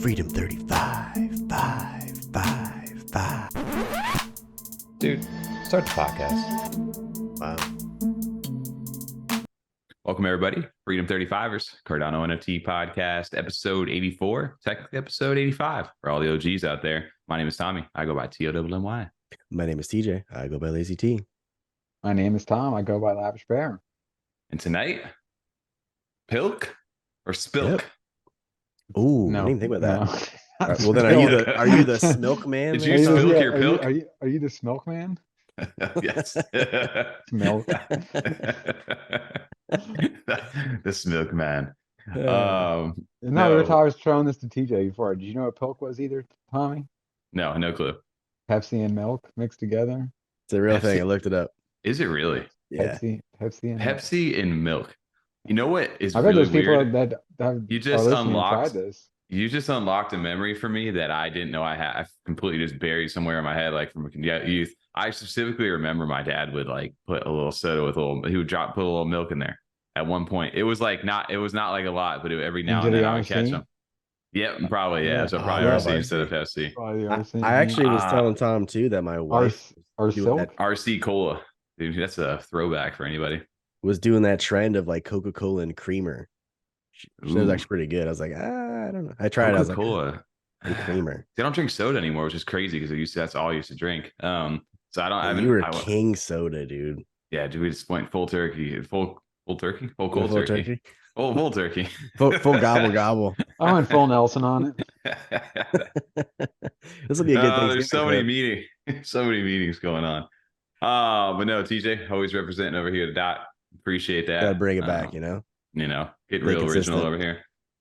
Freedom 35, 5, 5, 5. Dude, start the podcast. Wow. Welcome, everybody. Freedom 35ers, Cardano NFT podcast, episode 84, technically episode 85 for all the OGs out there. My name is Tommy. I go by TOWMY. My name is TJ. I go by Lazy T. My name is Tom. I go by Lavish Bear. And tonight, Pilk or Spilk? Yep. Ooh, No, I didn't think about that. no. All right, well, then are you the Smilk man? Did then? you spilk your Pilk? Are you the Smilk man? Yes. Milk. This milk man. No, we No. were talking, I was showing this to TJ before. Did you know what Pilk was either, Tommy? No clue. Pepsi and milk mixed together. It's a real thing. Pepsi. I looked it up. Is it really? Yeah. Pepsi and milk. Pepsi and milk. You know what is I bet really there's people weird? that You are just listening and unlocked- tried this. You just unlocked a memory for me that I didn't know I had. I completely just buried somewhere in my head, like from youth. I specifically remember my dad would like put a little soda with he would put a little milk in there at one point. It was like it was not like a lot, but every now and then I would catch them. Yep, probably, yeah. So probably yeah, RC instead of Pepsi. Probably the I RC. actually was telling Tom too that my wife Or doing silk. that- RC Cola. Dude, that's a throwback for anybody. was doing that trend of like Coca-Cola and creamer. She was Ooh. actually pretty good. I was like, I don't know. I tried it. I was like, Coca-Cola. and creamer. They don't drink soda anymore, which is crazy because that's all I used to drink. So I don't. I You were haven't. king soda, dude. Yeah, dude, we just went full turkey, full turkey, full cold Full turkey, full turkey. Full gobble gobble. I went full Nelson on it. This will be a good thing. There's so many meetings going on. But no, TJ always representing over here. Dot, appreciate that. Gotta bring it back, you know. Get Stay real original consistent. over here.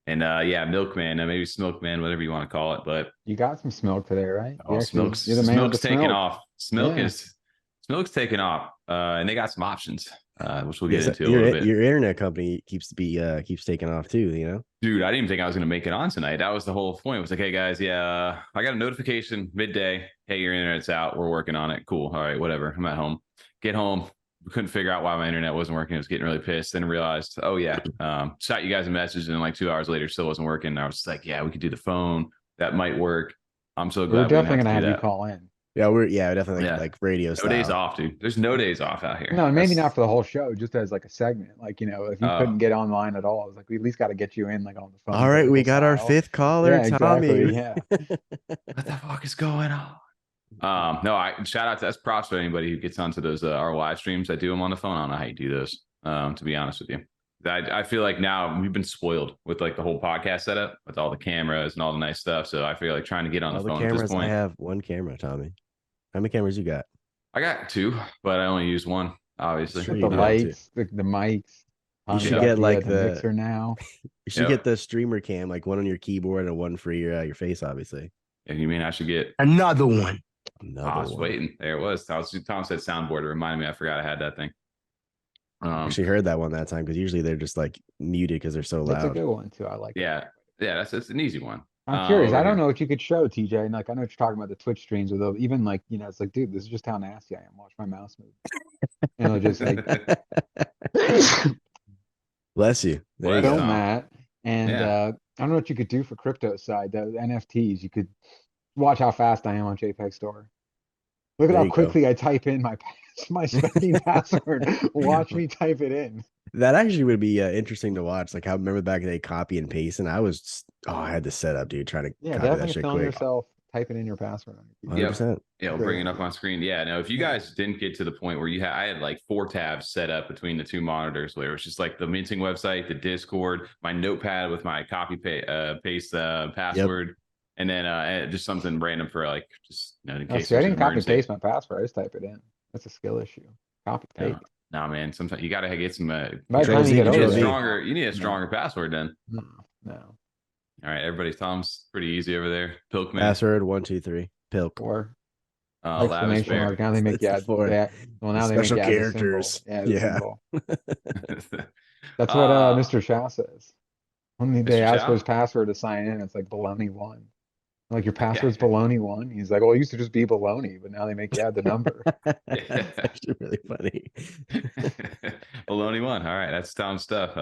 And yeah, Milkman, maybe Smilkman, whatever you want to call it. But You got some smilk today, right? You oh, actually- Smilk's you're the man with the taking smilk. off. Smilk's taking off. And they got some options, which we'll get Yes, into a little bit. Your internet company keeps taking off too, you know. Dude, I didn't even think I was going to make it on tonight. That was the whole point. It was like, hey guys, yeah, I got a notification midday. Hey, your internet's out. We're working on it. Cool. All right, whatever. I'm at home. Get home. We couldn't figure out why my internet wasn't working. I was getting really pissed. Then realized, oh yeah, shot you guys a message, and then like 2 hours later, still wasn't working. And I was just like, yeah, we could do the phone. That might work. I'm so glad We're definitely we gonna didn't have have you call in. Yeah, we're definitely Yeah. like radio no style. days off, dude. There's no days off out here. No, maybe That's- not for the whole show, just as like a segment. Like, if you couldn't get online at all, it's like we at least got to get you in like on the phone. All right, we vertical got our style. fifth caller, Yeah, Tommy. exactly. Yeah. What the fuck is going on? No, I shout out to that's props to anybody who gets onto those our live streams. I do them on the phone. I don't know how you do those. To be honest with you, I feel like now we've been spoiled with like the whole podcast setup with all the cameras and all the nice stuff. So I feel like trying to get on All the the phone at cameras. this I point. have one camera, Tommy. How many cameras you got? I got 2, but I only use one. Obviously, Sure With you the do. lights, the mics. You should got get, like, the the- mixer now. You should Yeah. get the streamer cam, like one on your keyboard and one for your face, obviously. and you mean I should get? Another one. Another I was one. waiting. There it was. Tom said soundboard. It reminded me. I forgot I had that thing. I actually heard that one that time because usually they're just like muted because they're so That's a loud. good one too. I like it. Yeah, that's an easy one. I'm curious. over I don't here. know what you could show, TJ. And like I know what you're talking about the Twitch streams with even like, it's like, dude, this is just how nasty I am. Watch my mouse move. And it'll just like Bless you. There you Bless go. film Tom. that. And Yeah. I don't know what you could do for crypto side, the NFTs. You could watch how fast I am on JPEG Store. Look at There how you go. quickly I type in my spending password. Watch me type it in. That actually would be interesting to watch. Like, I remember back in the day, copy and paste, and I had to set up, dude, trying to Yeah, copy that definitely shit film quick. yourself typing in your password on your keyboard. Yep. 100%. Yeah, I'll Sure. bring it up on screen. Yeah, no, if you guys didn't get to the point where I had like 4 tabs set up between the 2 monitors, where it's just like the minting website, the Discord, my notepad with my paste password, and then just something random for like just in Oh, case see, I there's didn't an copy emergency. paste my password. I just type it in. That's a skill issue. Copy No, paste. no, man. Sometimes you gotta get some. By the Control time Z, you get Control over V. it, You need a stronger password then. no. All right, everybody. Tom's pretty easy over there. Pilkman. Password 1, 2, 3. Pilk. Or Lavish exclamation bear. mark. Now they make It's the four. well now they Special make the characters. symbol. Yeah, the Yeah. symbol. That's what Mr. Chow says. When they Mr. ask Chow? for his password to sign in, it's like baloney1. Like your password's baloney1. He's like, well, it used to just be baloney, but now they make you add the number. That's actually really funny. Baloney one. All right, that's Tom's stuff.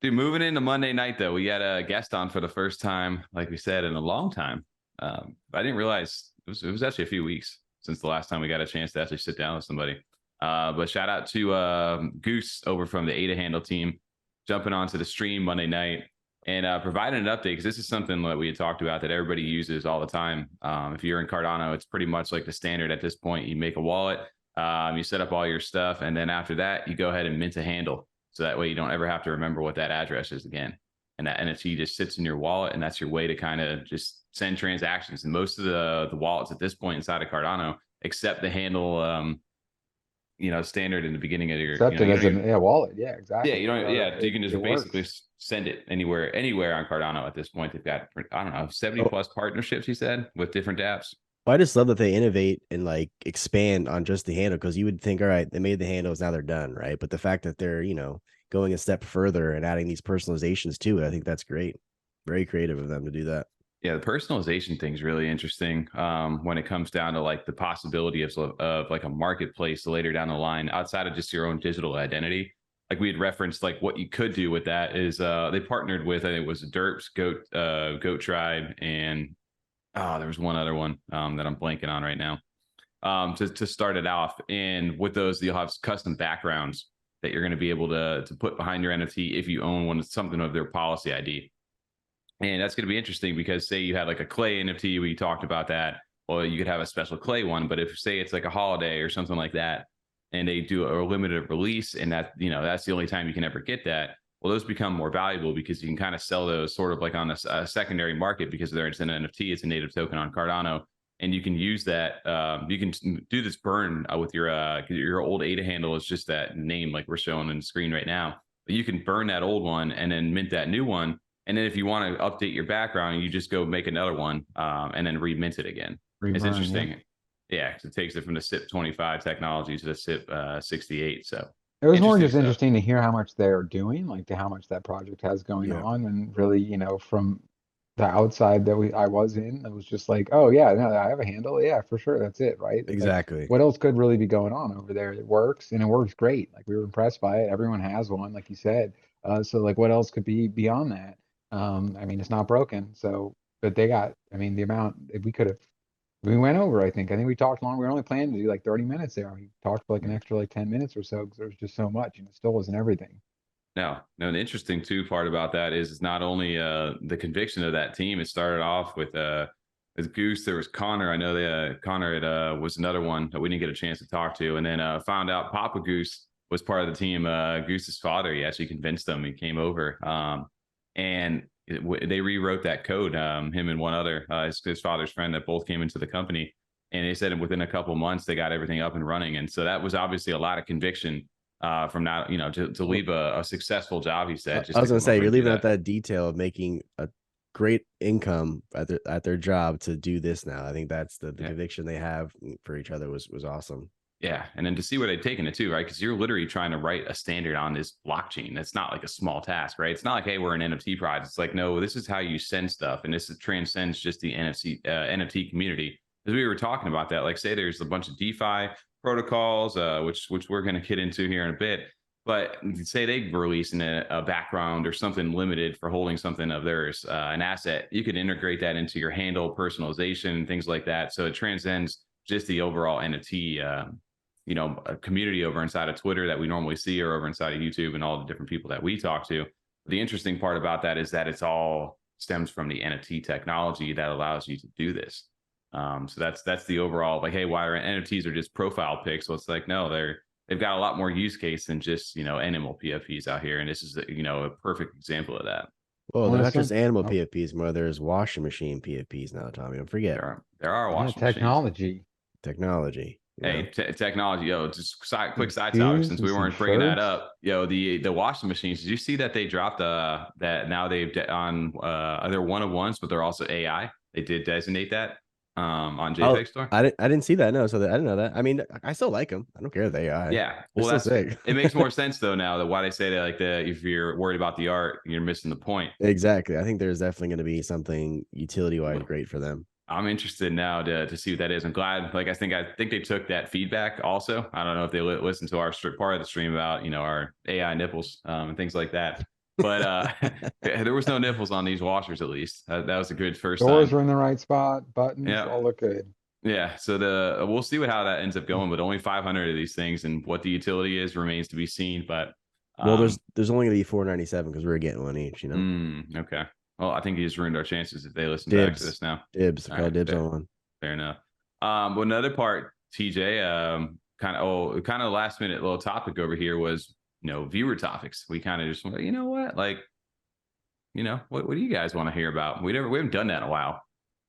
Dude, moving into Monday night though, we got a guest on for the first time, like we said, in a long time. I didn't realize it was actually a few weeks since the last time we got a chance to actually sit down with somebody. But shout out to Goose over from the Ada Handle team, jumping onto the stream Monday night and providing an update, because this is something that we had talked about that everybody uses all the time. If you're in Cardano, it's pretty much like the standard at this point. You make a wallet, you set up all your stuff, and then after that, you go ahead and mint a handle. So that way you don't ever have to remember what that address is again. And that NFT just sits in your wallet, and that's your way to kind of just send transactions. And most of the wallets at this point inside of Cardano accept the handle, standard in the beginning of your Accepted as a wallet. Yeah, exactly. Yeah, you can just basically send it anywhere on Cardano at this point. They've got, I don't know, 70 plus partnerships, he said, with different dApps. I just love that they innovate and like expand on just the handle, because you would think, all right, they made the handles, now they're done, right? But the fact that they're, going a step further and adding these personalizations to it, I think that's great. Very creative of them to do that. Yeah, the personalization thing is really interesting when it comes down to like the possibility of like a marketplace later down the line outside of just your own digital identity. Like we had referenced, like what you could do with that is they partnered with, I think it was Derps, Goat Tribe, and there was one other one that I'm blanking on right now to start it off. And with those, you'll have custom backgrounds that you're going to be able to put behind your NFT if you own something of their policy ID. And that's going to be interesting because say you had like a clay NFT, we talked about that. Well, you could have a special clay one, but if say it's like a holiday or something like that, and they do a limited release, and that, that's the only time you can ever get that. Well, those become more valuable because you can kind of sell those sort of like on a secondary market, because it's an NFT, it's a native token on Cardano. And you can use that. You can do this burn with your old ADA handle is just that name, like we're showing on the screen right now. But you can burn that old one and then mint that new one. And then if you want to update your background, you just go make another one and then remint it again. It's interesting. Yeah, it takes it from the SIP 25 technology to the SIP 68. So it was more just interesting to hear how much they're doing, like to how much that project has going on, and really, from the outside that I was in, it was just like, oh yeah, no, I have a handle, yeah, for sure, that's it, right? Exactly. Like, what else could really be going on over there? It works, and it works great. Like we were impressed by it. Everyone has one, like you said. So like, what else could be beyond that? I mean, it's not broken. So, but they got, the amount we went over. I think we talked long. We were only planning to do like 30 minutes there. We talked for like an extra like 10 minutes or so because there was just so much, and it still wasn't everything. No, the interesting too part about that is not only the conviction of that team. It started off with Goose. There was Connor. I know Connor was another one that we didn't get a chance to talk to, and then found out Papa Goose was part of the team. Goose's father, he actually convinced them. He came over, and they rewrote that code. Him and one other his father's friend that both came into the company, and they said within a couple months they got everything up and running. And so that was obviously a lot of conviction. From now, to leave a successful job, he said. I was going to say, you're leaving out that detail of making a great income at their job to do this now. I think that's the conviction they have for each other was awesome. Yeah, and then to see where they've taken it too, right? Because you're literally trying to write a standard on this blockchain. That's not like a small task, right? It's not like, hey, we're an NFT project. It's like, no, this is how you send stuff, and this transcends just the NFT community. As we were talking about that, like say there's a bunch of DeFi protocols, which we're going to get into here in a bit, but say they release a background or something limited for holding something of theirs, an asset, you could integrate that into your handle personalization and things like that. So it transcends just the overall NFT, a community over inside of Twitter that we normally see, or over inside of YouTube and all the different people that we talk to. The interesting part about that is that it's all stems from the NFT technology that allows you to do this. So that's the overall, like, hey, why are NFTs are just profile pics? So it's like, no, they've got a lot more use case than just, animal PFPs out here. And this is, a perfect example of that. Well, they're not just animal PFPs, more there's washing machine PFPs now, Tommy. Don't forget. There are washing technology. Technology. Hey, technology, just quick side topic since we weren't bringing that up. The washing machines, did you see that they dropped that now they've on they're one-of-ones, but they're also AI. They did designate that on JPEG Store. I didn't see that. No, so I didn't know that. I mean, I still like them. I don't care if they are. Yeah, well, it makes more sense though now that why they say that, like, if you're worried about the art, you're missing the point. Exactly. I think there's definitely going to be something utility wise great for them. I'm interested now to see what that is. I'm glad. Like, I think they took that feedback also. I don't know if they listened to our part of the stream about our AI nipples and things like that. But there was no nipples on these washers, at least. That was a good first Doors time. were in the right spot, buttons, Yeah. all look good. Yeah. So we'll see how that ends up going, but only 500 of these things, and what the utility is remains to be seen. But Well, there's only gonna be 497 because we're getting one each, you know. Okay. Well, I think you just ruined our chances if they listen back to Dibs. this now. Dibs. All Call right, dibs on one. fair enough. But another part, TJ, kind of last minute little topic over here was, viewer topics. We kind of just went, you know what, like, what do you guys want to hear about? We haven't done that in a while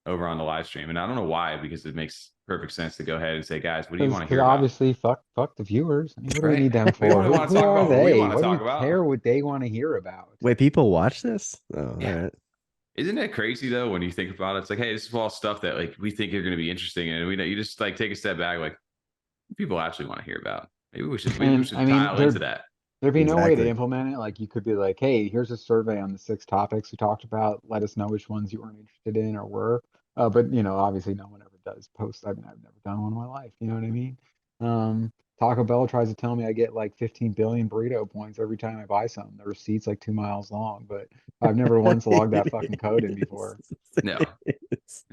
over on the live stream, and I don't know why, because it makes perfect sense to go ahead and say, guys, what do you want to Because hear about? obviously, fuck the viewers. I mean, what do we Right. need them We for? only want to Who talk are about what we they? want to What do talk you about. care what they want to hear about? Wait, people watch this? Oh, Yeah. all right. Isn't it crazy though when you think about it? It's like, hey, this is all stuff that like we think you're going to be interesting, and you just like take a step back, like people actually want to hear about. Maybe we should I mean, dial into that. there'd be no way to Exactly. implement it. Like you could be like, hey, here's a survey on the 6 topics we talked about. Let us know which ones you weren't interested in or were. But obviously no one ever does post. I mean, I've never done one in my life. You know what I mean? Taco Bell tries to tell me I get like 15 billion burrito points every time I buy something. The receipt's like 2 miles long, but I've never once logged that fucking code in before. No, It's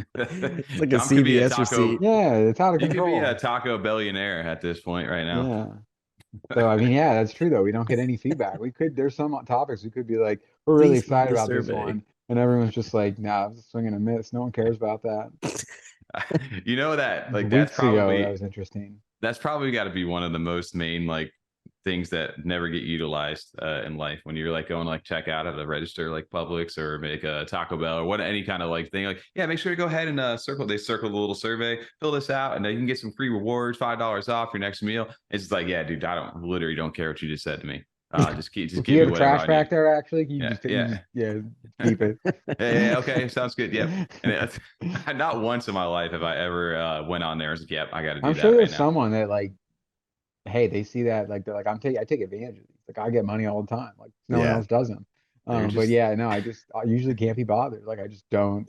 like a Tom could be a CVS taco. receipt. Yeah, it's out of You could be control. a taco billionaire at this point right now. Yeah. So I mean, yeah, that's true though. We don't get any feedback. There's some topics we could be like, we're really Please read excited the about this survey. one, and everyone's just like, nah, it's a swing and a miss. No one cares about that. You know that like Weeks ago, that was interesting. that's probably got to be one of the most main like things that never get utilized in life, when you're like going like check out at a register like Publix or make a Taco Bell or what, any kind of like thing, like, yeah, make sure to go ahead and circle the little survey, fill this out, and then you can get some free rewards, $5 off your next meal. It's just like, yeah, dude, literally don't care what you just said to me. Just give Do me you have a whatever trash I back need. there? Actually, you Yeah, just yeah. keep it. Yeah, okay, sounds good. Yep. And not once in my life have I ever went on there and was like, yep, I got to do I'm that sure right there's now. someone that like, hey, they see that like they're like, I take advantage of these. Like I get money all the time. Like no one Yeah. else doesn't. They're But just yeah, no, I usually can't be bothered. Like I just don't.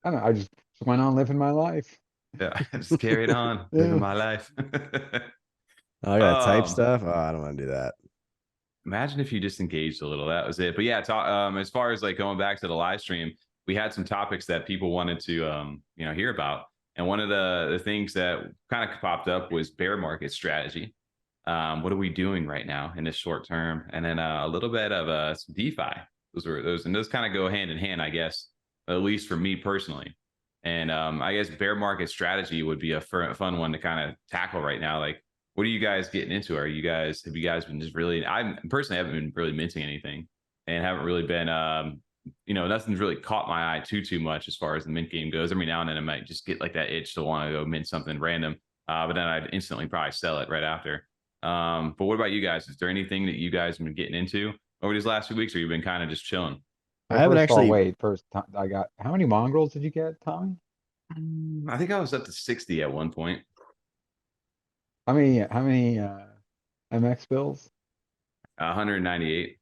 I don't know. I just went on living my life. yeah, just carried on living Yeah. my life. Oh, I gotta type um, stuff. Oh, I don't want to do that. Imagine if you just engaged a little. That was it. But yeah, as far as like going back to the live stream, we had some topics that people wanted to hear about, and one of the things that kind of popped up was bear market strategy. What are we doing right now in this short term? And then a little bit of some DeFi. Those kind of go hand in hand, I guess, at least for me personally. And I guess bear market strategy would be a fun one to kind of tackle right now. Like, what are you guys getting into? Have you guys been just really, I personally haven't been really minting anything, and haven't really been, nothing's really caught my eye too much as far as the mint game goes. Every now and then I might just get like that itch to want to go mint something random. But then I'd instantly probably sell it right after. But what about you guys? Is there anything that you guys have been getting into over these last few weeks, or you've been kind of just chilling? I haven't First of all, actually. wait. First, I got how many mongrels did you get, Tommy? I think I was up to 60 at one point. How many MX bills? 198.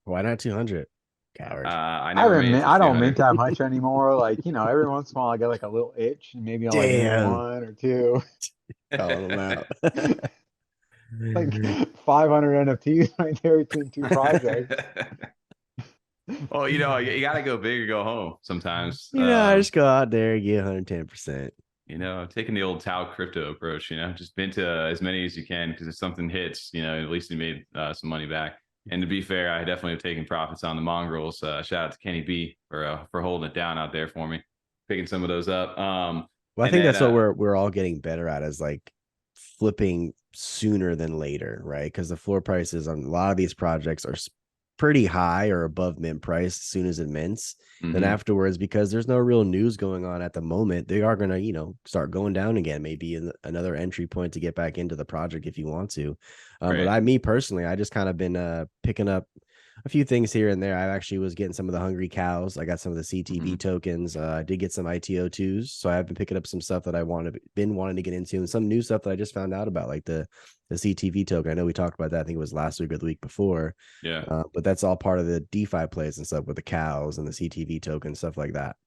Why not 200? Coward. I never made it to I don't mint 200. that much anymore. Like, every once in a while I get like a little itch and maybe I'll like mint Damn. one or two. Calling them out. Like 500 NFTs right there between 2 projects. Well, you got to go big or go home sometimes. I just go out there and get 110%. Taking the old Tau crypto approach, just mint as many as you can, because if something hits, at least you made some money back. And to be fair, I definitely have taken profits on the mongrels. Shout out to Kenny B for holding it down out there for me, picking some of those up. Well, I think that's what we're all getting better at, is like flipping sooner than later, right? Because the floor prices on a lot of these projects are pretty high or above mint price as soon as it mints. Then afterwards, because there's no real news going on at the moment, they are going to start going down again, maybe another entry point to get back into the project if you want to. Right. But me personally, I just kind of been picking up a few things here and there. I actually was getting some of the hungry cows. I got some of the CTV tokens. I did get some ITO2s, so I've been picking up some stuff that been wanting to get into, and some new stuff that I just found out about, like the CTV token. I know we talked about that. I think it was last week or the week before. Yeah. But that's all part of the DeFi plays and stuff with the cows and the CTV token, stuff like that.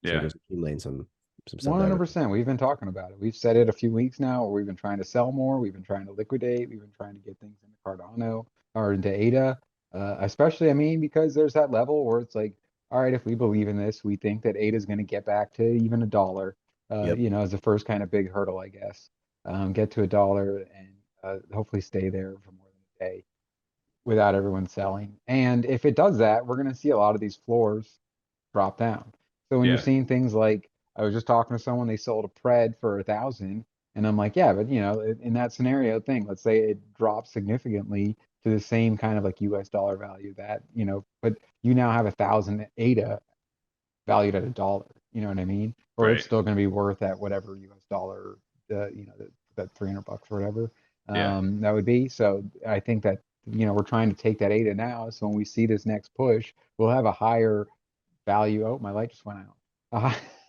Yeah. So just accumulating some stuff. 100%. We've been talking about it. We've said it a few weeks now, where we've been trying to sell more. We've been trying to liquidate. We've been trying to get things into Cardano or into ADA. Especially, I mean, because there's that level where it's like, all right, if we believe in this, we think that ADA is going to get back to even $1, Yep. you know, as the first kind of big hurdle, I guess. Get to $1 and hopefully stay there for more than a day without everyone selling. And if it does that, we're going to see a lot of these floors drop down. So when you're Yeah. seeing things like, I was just talking to someone, they sold a pred for 1,000, and I'm like, yeah, but you know, in that scenario thing, let's say it drops significantly to the same kind of like US dollar value that, you know, but you now have 1,000 ADA valued at $1. You know what I mean? Or it's Right. still going to be worth at whatever US dollar, you know, that $300 or whatever, Yeah. that would be. So I think that, you know, we're trying to take that ADA now. So when we see this next push, we'll have a higher value. Oh, my light just went out.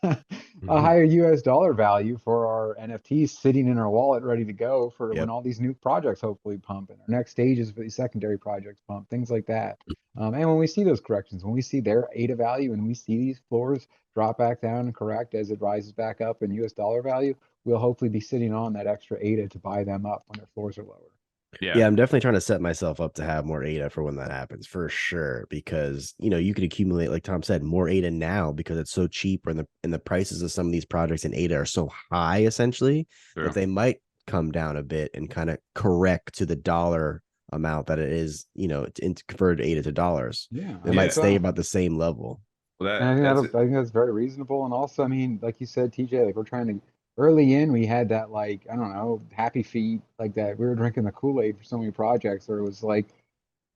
A Mhm. higher US dollar value for our NFTs sitting in our wallet, ready to go for when Yep. all these new projects hopefully pump and our next stages for these secondary projects pump, things like that. And when we see those corrections, when we see their ADA value and we see these floors drop back down and correct as it rises back up in US dollar value, we'll hopefully be sitting on that extra ADA to buy them up when their floors are lower. Yeah. Yeah, I'm definitely trying to set myself up to have more ADA for when that happens, for sure. Because you could accumulate, like Tom said, more ADA now because it's so cheap, and the prices of some of these projects in ADA are so high, essentially, that True. they might come down a bit and kind of correct to the dollar amount that it is, to convert ADA to dollars. Yeah, It I might think Yeah. stay so. about the same level. Well, And I think that's it. I think that's very reasonable. And also, I mean, like you said, TJ, like we're trying to early in, we had that like, I don't know, happy feet like that. We were drinking the Kool-Aid for so many projects where it was like,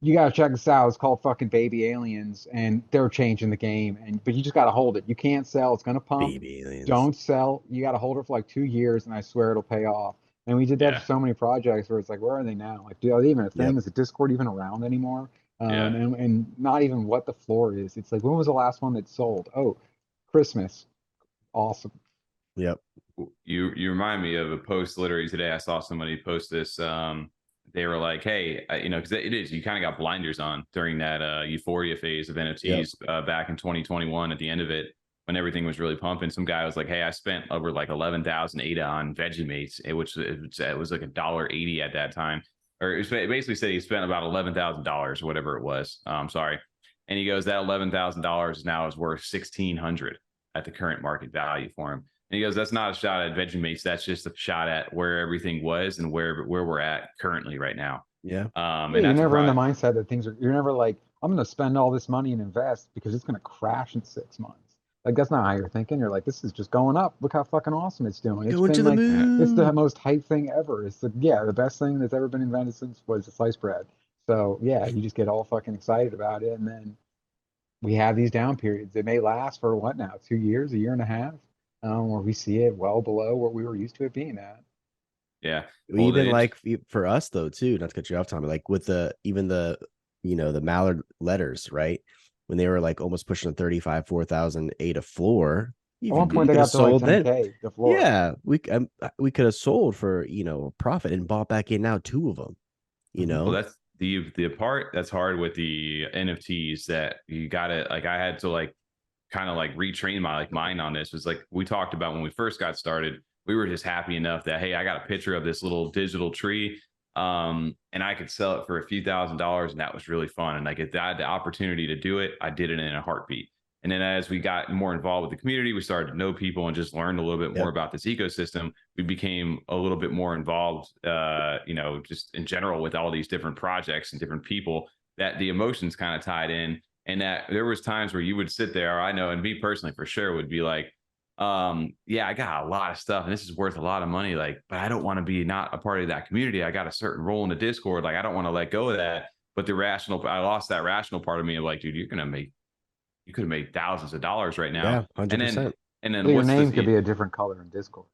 you gotta check this out. It's called fucking Baby Aliens, and they're changing the game. And but you just gotta hold it. You can't sell. It's gonna pump. Baby aliens. Don't sell. You gotta hold it for like 2 years, and I swear it'll pay off. And we did that for Yeah. so many projects where it's like, where are they now? Like, are they even a Yep. thing? Is the Discord even around anymore? Yeah. And not even what the floor is. It's like, when was the last one that sold? Oh, Christmas. Awesome. Yep. You remind me of a post literally today. I saw somebody post this. They were like, "Hey, because it is you kind of got blinders on during that euphoria phase of Yep. NFTs back in 2021. At the end of it, when everything was really pumping, some guy was like, "Hey, I spent over like 11,000 ADA on Vegemates, which it was like $1.80 at that time, or it basically said he spent about $11,000 or whatever it was. Sorry." And he goes, that $11,000 now is worth 1,600 at the current market value for him. And he goes, that's not a shot at Vegemates. That's just a shot at where everything was and where we're at currently right now. Yeah. Yeah, And you're that's a never in the product. mindset that you're never like, I'm going to spend all this money and invest because it's going to crash in 6 months. Like, that's not how you're thinking. You're like, this is just going up. Look how fucking awesome it's doing. It's Going to been the like, it's the moon. most hype thing ever. It's the best thing that's ever been invented since was the sliced bread. So yeah, you just get all fucking excited about it. And then we have these down periods. It may last for what now, 2 years, a year and a half, where we see it well below what we were used to it being at. Yeah. Well, Even like for us though, too, not to cut you off, Tommy, like with the Mallard letters, right? When they were like almost pushing a 35, 4,000 ADA floor, At one point, you they could have got to like sold then. 10K the floor. Yeah, we could have sold for profit and bought back in now two of them. You Mhm. Well, know, that's the part that's hard with the NFTs that you gotta like. I had to like kind of like retrain my like mind on this. Was like we talked about when we first got started. We were just happy enough that hey, I got a picture of this little digital tree, and I could sell it for a few $1,000s, and that was really fun. And like if I had the opportunity to do it, I did it in a heartbeat. And then as we got more involved with the community, we started to know people and just learned a little bit more yep, about this ecosystem. We became a little bit more involved, just in general with all these different projects and different people that the emotions kind of tied in. And that there was times where you would sit there, I know, and me personally for sure would be like, yeah, I got a lot of stuff and this is worth a lot of money. Like, but I don't want to be not a part of that community. I got a certain role in the Discord. Like, I don't want to let go of that. But I lost that rational part of me of like, dude, you could have made thousands of dollars right now. yeah, And then 100%. and then Yeah, your what's name this? could be a different color in Discord.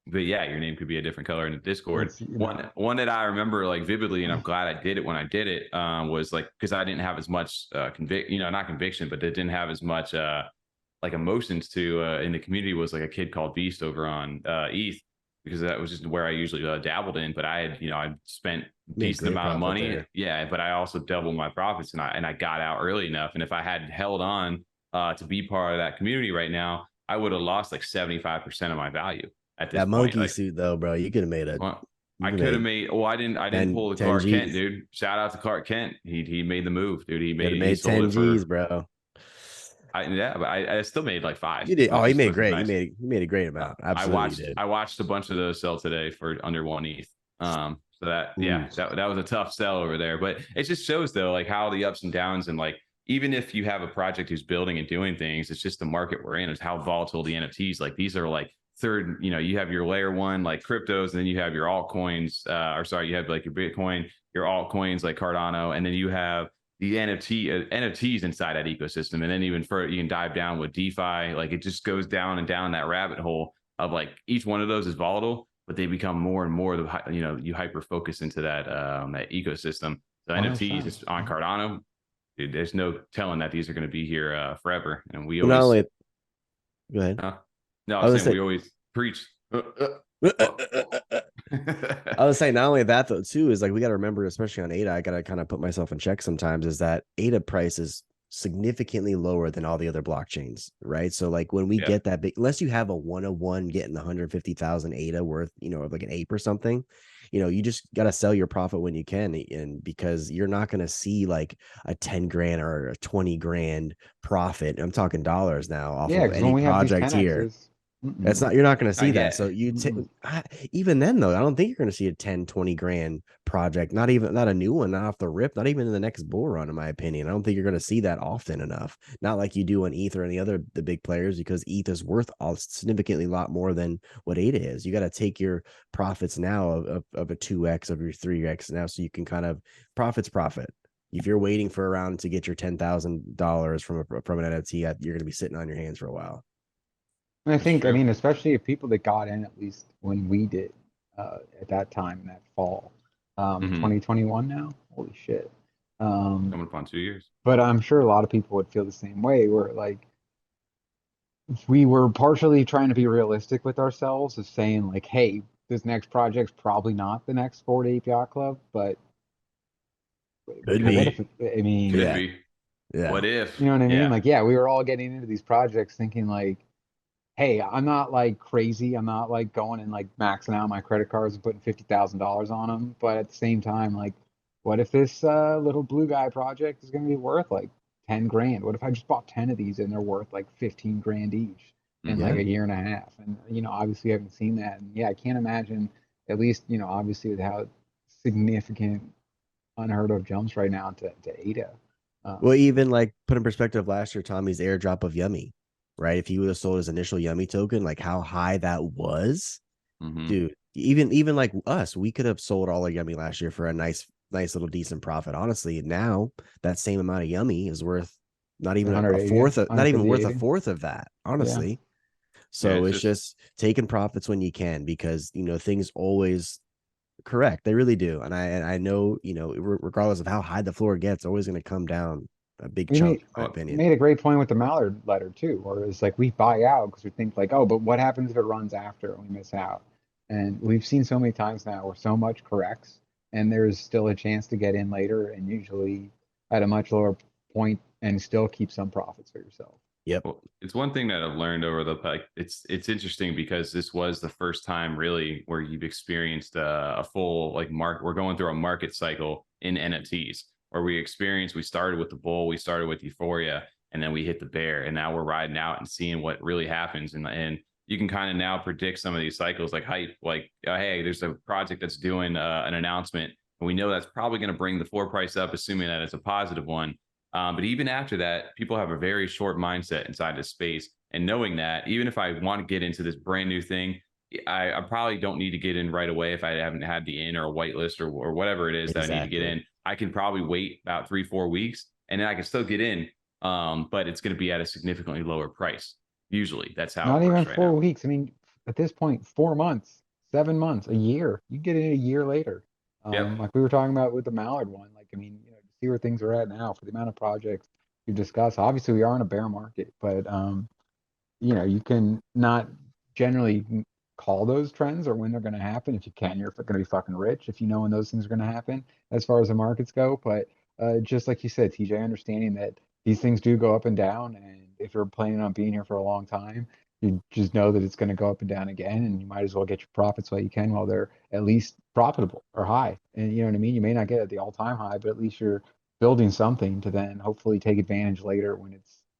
But yeah, your name could be a different color in the Discord. It's, you know, One that I remember like vividly, and I'm glad I did it when I did it, was like because I didn't have as much not conviction, but it didn't have as much like emotions to in the community was like a kid called Beast over on ETH because that was just where I usually dabbled in. But I had I spent Made decent great amount of profit money, there. yeah. But I also doubled my profits, and I got out early enough. And if I had held on to be part of that community right now, I would have lost like 75% of my value at this That point. monkey Like, suit though, bro, you could have made a well, I could have made. Well, I didn't pull the 10 Clark Kent, G's. dude. Shout out to Clark Kent. He made the move, dude. Could have He made sold 10 it for. G's, bro. Yeah, but I still made like 5. You did. Oh, he made Which is great. nice. He made a great amount. Absolutely did. I watched a bunch of those sell today for under 1 ETH. So that yeah, that was a tough sell over there. But it just shows though, like how the ups and downs, and like even if you have a project who's building and doing things, it's just the market we're in. It's how volatile the NFTs. Like these are like third. You know, you have your layer 1 like cryptos, and then you have your altcoins. Or sorry, you have like your Bitcoin, your altcoins like Cardano, and then you have the NFTs inside that ecosystem. And then even further, you can dive down with DeFi. Like it just goes down and down that rabbit hole of like each one of those is volatile, but they become more and more, you hyper focus into that ecosystem. The NFTs is on Cardano. Dude, there's no telling that these are going to be here forever. And we always. Not only, go ahead. No, I was saying we always preach. I was saying not only that though too is like we got to remember, especially on ADA, I got to kind of put myself in check sometimes, is that ADA price is significantly lower than all the other blockchains, right? So like when we get that big, unless you have a 101 getting 150,000 ADA worth, like an ape or something, you just got to sell your profit when you can, and because you're not going to see like a 10 grand or a 20 grand profit. I'm talking dollars now off of any project here. That's not, you're not going to see that. So even then though, I don't think you're going to see a 10, 20 grand project, not a new one, not off the rip, not even in the next bull run, in my opinion. I don't think you're going to see that often enough. Not like you do on ETH or any other, the big players, because ETH is worth significantly a lot more than what ADA is. You got to take your profits now of a 2x of your 3x now. So you can kind of profit. If you're waiting for a round to get your $10,000 from an NFT, you're going to be sitting on your hands for a while. I think, I mean, especially if people that got in, at least when we did at that time, that fall, 2021 now, holy shit. Coming upon 2 years. But I'm sure a lot of people would feel the same way, where like we were partially trying to be realistic with ourselves of saying like, hey, this next project's probably not the next Bored Ape Yacht Club, but could be. I mean, could be. Yeah. What if? You know what I mean? Like, we were all getting into these projects thinking like, hey, I'm not like crazy. I'm not like going and like maxing out my credit cards and putting $50,000 on them. But at the same time, like, what if this little blue guy project is going to be worth like 10 grand? What if I just bought 10 of these and they're worth like 15 grand each in like a year and a half? And, obviously I haven't seen that. And I can't imagine, at least, obviously with how significant unheard of jumps right now to ADA. Well, even like put in perspective last year, Tommy's airdrop of Yummy, right? If he would have sold his initial Yummy token, like how high that was, dude. Even like us, we could have sold all our Yummy last year for a nice little decent profit. Honestly, now that same amount of Yummy is worth not even a fourth of, not even worth a fourth of that, honestly. So it's just taking profits when you can, because things always correct. They really do. And I know, regardless of how high the floor gets, always going to come down a big chunk, in my opinion. Made a great point with the Mallard letter too, where it's like we buy out because we think like, oh, but what happens if it runs after and we miss out? And we've seen so many times now where so much corrects and there's still a chance to get in later, and usually at a much lower point, and still keep some profits for yourself. Yep. Well, it's one thing that I've learned over it's interesting because this was the first time really where you've experienced a full like market. We're going through a market cycle in NFTs where we started with the bull, we started with euphoria, and then we hit the bear, and now we're riding out and seeing what really happens. And you can kind of now predict some of these cycles like hype, like, hey, there's a project that's doing an announcement, and we know that's probably going to bring the floor price up, assuming that it's a positive one. But even after that, people have a very short mindset inside this space. And knowing that, even if I want to get into this brand new thing, I probably don't need to get in right away if I haven't had the in or a whitelist or whatever it is that I need to get in. I can probably wait about 3-4 weeks and then I can still get in. But it's going to be at a significantly lower price. Usually that's how not it works even right 4 now. weeks. I mean, at this point, 4 months, 7 months, a year, you get in a year later. Like we were talking about with the Mallard one, like, I mean, to see where things are at now for the amount of projects you discuss. Obviously we are in a bear market, but you can not generally call those trends or when they're going to happen. If you can, you're going to be fucking rich if you know when those things are going to happen as far as the markets go. But just like you said, TJ, understanding that these things do go up and down, and if you're planning on being here for a long time, You just know that it's going to go up and down again, and you might as well get your profits while you can, while they're at least profitable or high. And you know what I mean? You may not get at the all-time high, but at least you're building something to then hopefully take advantage later when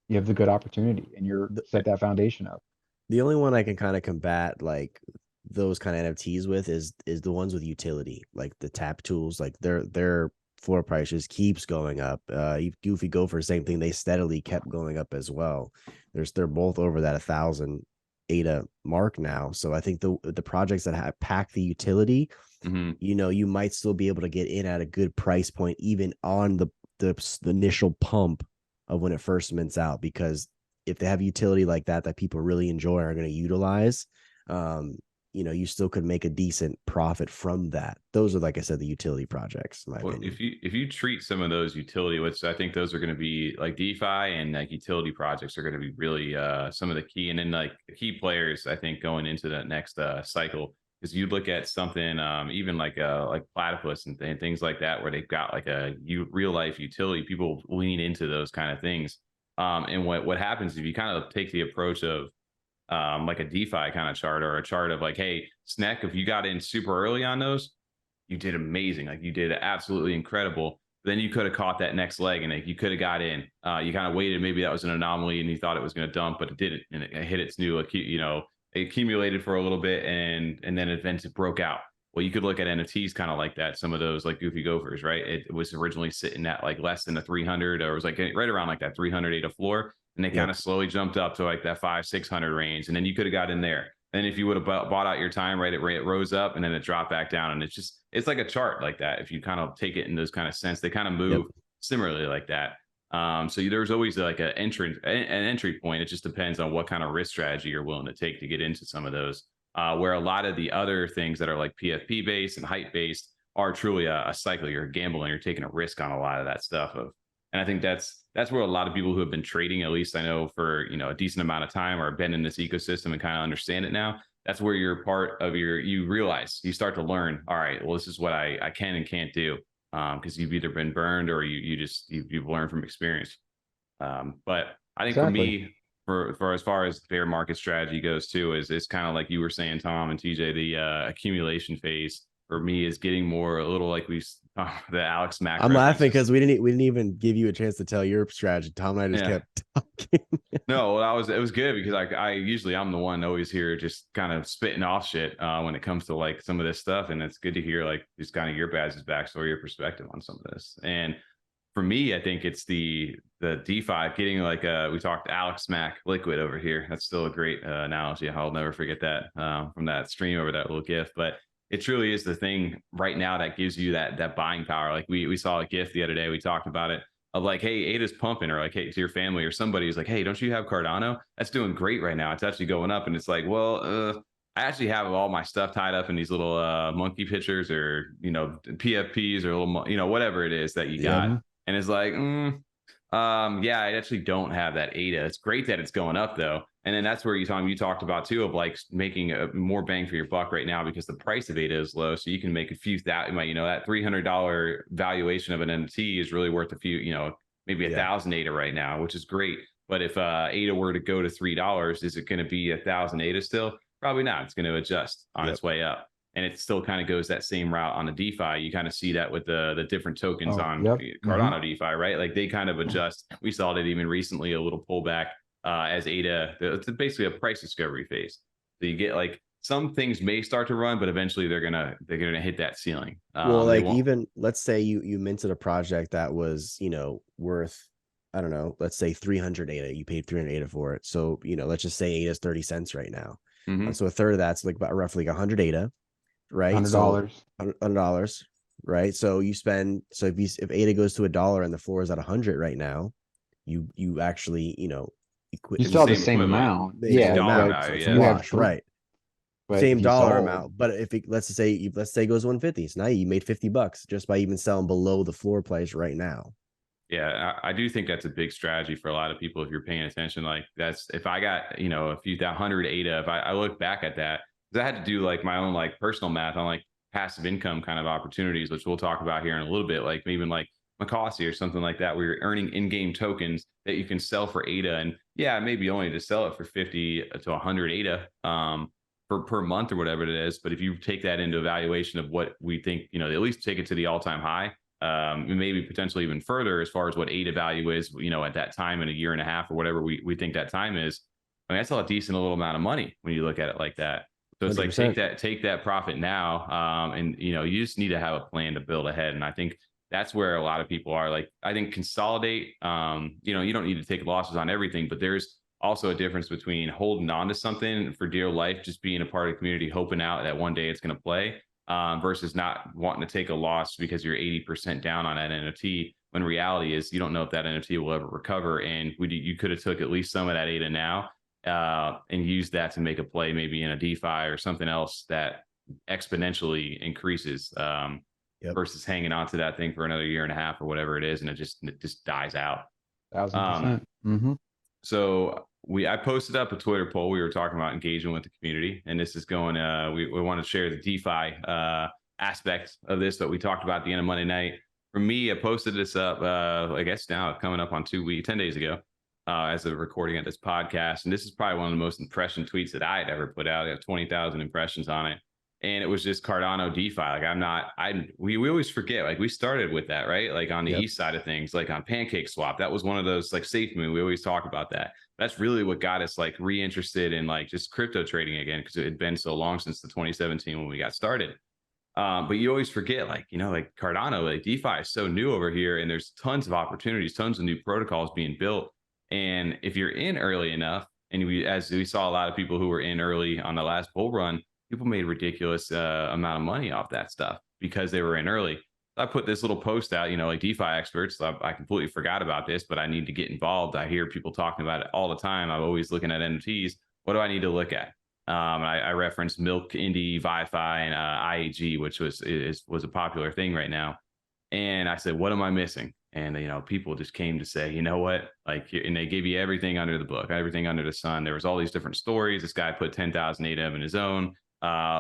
you have the good opportunity and you're The, set that foundation up. the only one I can kind of combat like those kind of NFTs with is the ones with utility, like the tap tools, like their floor price just keeps going up. Goofy Gopher, same thing. They steadily kept going up as well. They're both over that 1,000 ADA mark now. So I think the projects that have packed the utility, Mm-hmm. you might still be able to get in at a good price point, even on the initial pump of when it first mints out, because if they have utility like that people really enjoy and are going to utilize, you still could make a decent profit from that. Those are, like I said, the utility projects, in my Well, opinion. if you treat some of those utility, which I think those are going to be like DeFi and like utility projects are going to be really some of the key, and then like the key players I think going into that next cycle, because you look at something even like Platypus and things like that, where they've got like a real life utility, people lean into those kind of things. And what happens if you kind of take the approach of like a DeFi kind of chart, or a chart of like, hey, Sneck, if you got in super early on those, you did amazing. Like you did absolutely incredible. Then you could have caught that next leg and like, you could have got in. You kind of waited. Maybe that was an anomaly and you thought it was going to dump, but it didn't. And it hit its new, it accumulated for a little bit and then eventually broke out. Well, you could look at NFTs kind of like that. Some of those like Goofy Gophers, right? It was originally sitting at like less than a 300, or it was like right around like that 300 ADA floor. And they kind of slowly jumped up to like that 500-600 range. And then you could have got in there. And if you would have bought out your time, right, it rose up and then it dropped back down. And it's like a chart like that. If you kind of take it in those kind of sense, they kind of move similarly like that. So there's always like an entry point. It just depends on what kind of risk strategy you're willing to take to get into some of those. Where a lot of the other things that are like PFP based and hype based are truly a cycle. You're gambling, you're taking a risk on a lot of that stuff. And I think that's where a lot of people who have been trading, at least I know for a decent amount of time, or been in this ecosystem and kind of understand it now. That's where you're part of you realize, you start to learn, all right, well, this is what I can and can't do, because you've either been burned or you've learned from experience. But I think for me, for as far as bear market strategy goes too, is it's kind of like you were saying, Tom and TJ, the accumulation phase for me is getting more a little like the Alex Mack. I'm laughing because we didn't even give you a chance to tell your strategy. Tom and I just kept talking. No, well, it was good because I usually I'm the one always here just kind of spitting off shit when it comes to like some of this stuff, and it's good to hear like just kind of your guys' backstory, your perspective on some of this. And for me, I think it's the DeFi getting like we talked Alex Mack liquid over here. That's still a great analogy. I'll never forget that from that stream over that little GIF. But it truly is the thing right now that gives you that buying power. Like we saw a GIF the other day. We talked about it of like, hey, ADA's pumping, or like, hey, to your family or somebody's like, hey, don't you have Cardano? That's doing great right now. It's actually going up. And it's like, well, I actually have all my stuff tied up in these little monkey pictures, or PFPs, or little whatever it is that you got. And it's like, yeah, I actually don't have that ADA. It's great that it's going up though. And then that's where you talked about too, of like making a more bang for your buck right now, because the price of ADA is low. So you can make a few that $300 valuation of an NFT is really worth a few, maybe 1,000 ADA right now, which is great. But if ADA were to go to $3, is it going to be 1,000 ADA still? Probably not. It's going to adjust on its way up. And it still kind of goes that same route on the DeFi. You kind of see that with the different tokens on Cardano DeFi, right? Like they kind of adjust. We saw that even recently, a little pullback as ADA. It's basically a price discovery phase. So you get like some things may start to run, but eventually they're gonna hit that ceiling. Well, like even let's say you minted a project that was worth, I don't know, let's say 300 ADA. You paid 300 ADA for it. So let's just say ADA is 30 cents right now. So a third of that's like about roughly like 100 ADA. Right, $100, $100, right? So you spend, if ADA goes to $1 and the floor is at 100 right now, you actually you still have the same amount, right? Same dollar amount, but if let's say it goes 150, so now you made $50 just by even selling below the floor price right now. Yeah, I do think that's a big strategy for a lot of people if you're paying attention. Like that's if I got a few 100 ADA, if I look back at that. I had to do like my own like personal math on like passive income kind of opportunities, which we'll talk about here in a little bit. Like even like Macassar or something like that, where you're earning in-game tokens that you can sell for ADA. And yeah, maybe only to sell it for 50 to 100 ADA per month or whatever it is. But if you take that into evaluation of what we think, you know, at least take it to the all-time high, maybe potentially even further as far as what ADA value is, you know, at that time in a year and a half or whatever we think that time is. I mean, that's a decent little amount of money when you look at it like that. So it's 100%. like take that profit now, and you know, you just need to have a plan to build ahead. And I think that's where a lot of people are. Like, I think consolidate. You know, you don't need to take losses on everything, but there's also a difference between holding on to something for dear life, just being a part of the community, hoping out that one day it's going to play, versus not wanting to take a loss because you're 80% down on that NFT. When reality is, you don't know if that NFT will ever recover, and you could have took at least some of that ADA now, and use that to make a play, maybe in a DeFi or something else that exponentially increases, versus hanging on to that thing for another year and a half or whatever it is, and it just dies out. 1000%. So I posted up a Twitter poll. We were talking about engaging with the community, and this is going. We want to share the DeFi aspect of this that we talked about at the end of Monday night. For me, I posted this up. I guess now coming up on 10 days ago. As a recording of this podcast. And this is probably one of the most impression tweets that I had ever put out. I have 20,000 impressions on it. And it was just Cardano DeFi. Like we always forget, like we started with that, right? Like on the east side of things, like on PancakeSwap, that was one of those like safe moon. We always talk about that. That's really what got us like reinterested in like just crypto trading again, because it had been so long since the 2017 when we got started. But you always forget, like, you know, like Cardano, like DeFi is so new over here, and there's tons of opportunities, tons of new protocols being built. And if you're in early enough, and as we saw a lot of people who were in early on the last bull run, people made ridiculous amount of money off that stuff because they were in early. I put this little post out, you know, like DeFi experts. I completely forgot about this, but I need to get involved. I hear people talking about it all the time. I'm always looking at NFTs. What do I need to look at? I referenced Milk, Indie, ViFi, and IAG, which was a popular thing right now. And I said, what am I missing? And, you know, people just came to say, you know what, like, and they gave you everything under the book, everything under the sun. There was all these different stories. This guy put 10,000 ADA in his own,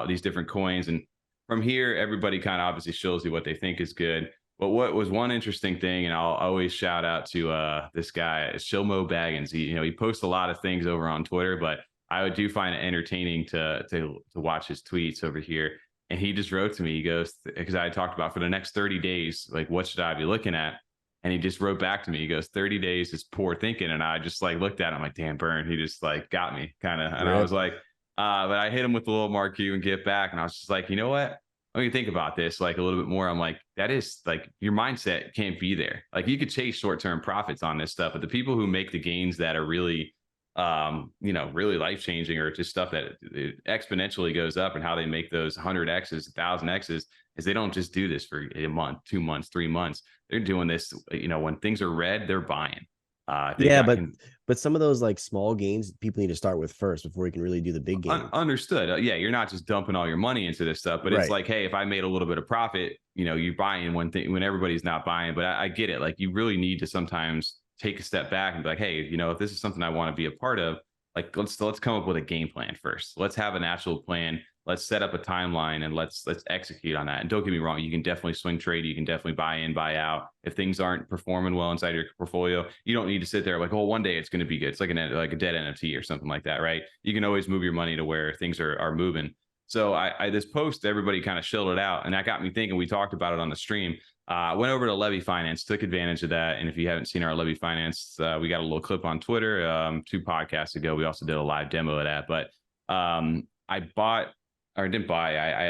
these different coins. And from here, everybody kind of obviously shows you what they think is good. But what was one interesting thing, and I'll always shout out to this guy, Shilmo Baggins. He posts a lot of things over on Twitter, but I do find it entertaining to watch his tweets over here. And he just wrote to me, he goes, because I talked about for the next 30 days, like, what should I be looking at? And he just wrote back to me. He goes, 30 days is poor thinking. And I just like looked at him like, damn, Burn. He just like got me kind of. And I was like, but I hit him with a little mark you and get back. And I was just like, you know what? Let me think about this like a little bit more. I'm like, that is like, your mindset can't be there. Like, you could chase short-term profits on this stuff, but the people who make the gains that are really, really life-changing, or just stuff that exponentially goes up, and how they make those 100x's, 1000x's, is they don't just do this for a month, 2 months, 3 months. They're doing this, when things are red, they're buying. But some of those like small gains, people need to start with first before you can really do the big game. Understood. Yeah, you're not just dumping all your money into this stuff, but it's like, hey, if I made a little bit of profit, you're buying one thing when everybody's not buying. But I get it. Like, you really need to sometimes take a step back and be like, hey, if this is something I want to be a part of, like, let's come up with a game plan first. Let's have an actual plan. Let's set up a timeline, and let's execute on that. And don't get me wrong, you can definitely swing trade. You can definitely buy in, buy out. If things aren't performing well inside your portfolio, you don't need to sit there like, oh, one day it's going to be good. It's like a dead NFT or something like that, right? You can always move your money to where things are moving. So I this post, everybody kind of shilled it out, and that got me thinking. We talked about it on the stream. Went over to Levy Finance, took advantage of that. And if you haven't seen our Levy Finance, we got a little clip on Twitter 2 podcasts ago. We also did a live demo of that. But I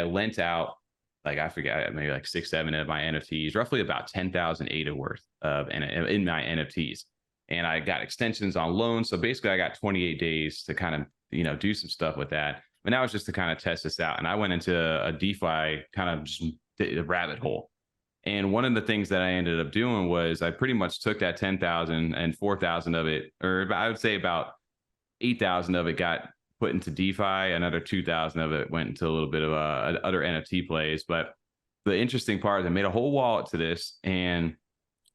lent out, like, I forget, maybe like 6-7 of my NFTs, roughly about 10,000 ADA worth in my NFTs. And I got extensions on loans. So basically I got 28 days to kind of, do some stuff with that. But now it's just to kind of test this out. And I went into a DeFi kind of just a rabbit hole. And one of the things that I ended up doing was I pretty much took that 10,000, and 4,000 of it, or I would say about 8,000 of it, got put into DeFi. Another 2,000 of it went into a little bit of other NFT plays. But the interesting part is I made a whole wallet to this and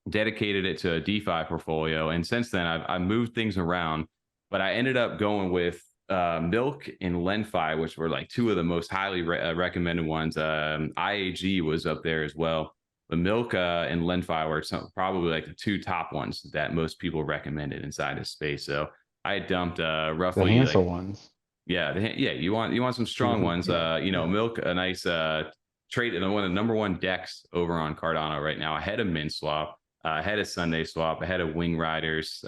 dedicated it to a DeFi portfolio. And since then, I've moved things around, but I ended up going with Milk and LenFi, which were like 2 of the most highly recommended ones. IAG was up there as well. But Milk and LenFi were probably like the two top ones that most people recommended inside this space. So I dumped The roughly Hansel like, ones. yeah, yeah. You want some strong ones. Yeah, You know, yeah. Milk, a nice trade, and one of the number one DEX over on Cardano right now, ahead of MinSwap, ahead of Sunday Swap, ahead of Wing Riders.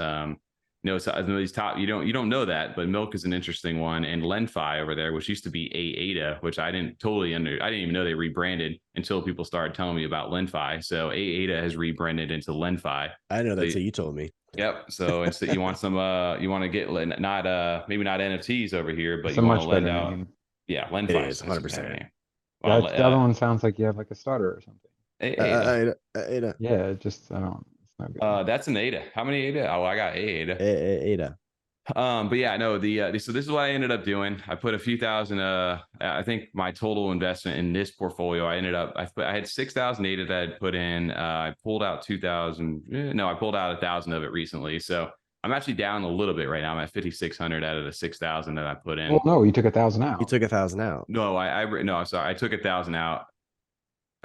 You know, so these top, you don't know that, but Milk is an interesting one, and LenFi over there, which used to be AATA, which I didn't even know they rebranded until people started telling me about LenFi. So AATA has rebranded into LenFi. I know that So, till you told me. yep. So instead, you want some, you want to get not maybe not NFTs over here, but It's you a want to much lend better out. name. Yeah, It LenFi is is a better 100%. name. Well, That's the other one sounds like you have like a stutter or something. AATA. Yeah, it just I don't. It's not good. That's an ADA. How many ADA? Oh, I got ADA. Ada. But yeah, no, so this is what I ended up doing. I put a few thousand, I think my total investment in this portfolio, I had 6,000 ADA that I'd put in. I pulled out 2,000. No, I pulled out 1,000 of it recently. So I'm actually down a little bit right now. I'm at 5,600 out of the 6,000 that I put in. Well, no, you took 1,000 out. You took 1,000 out. No, no, sorry. I took 1,000 out.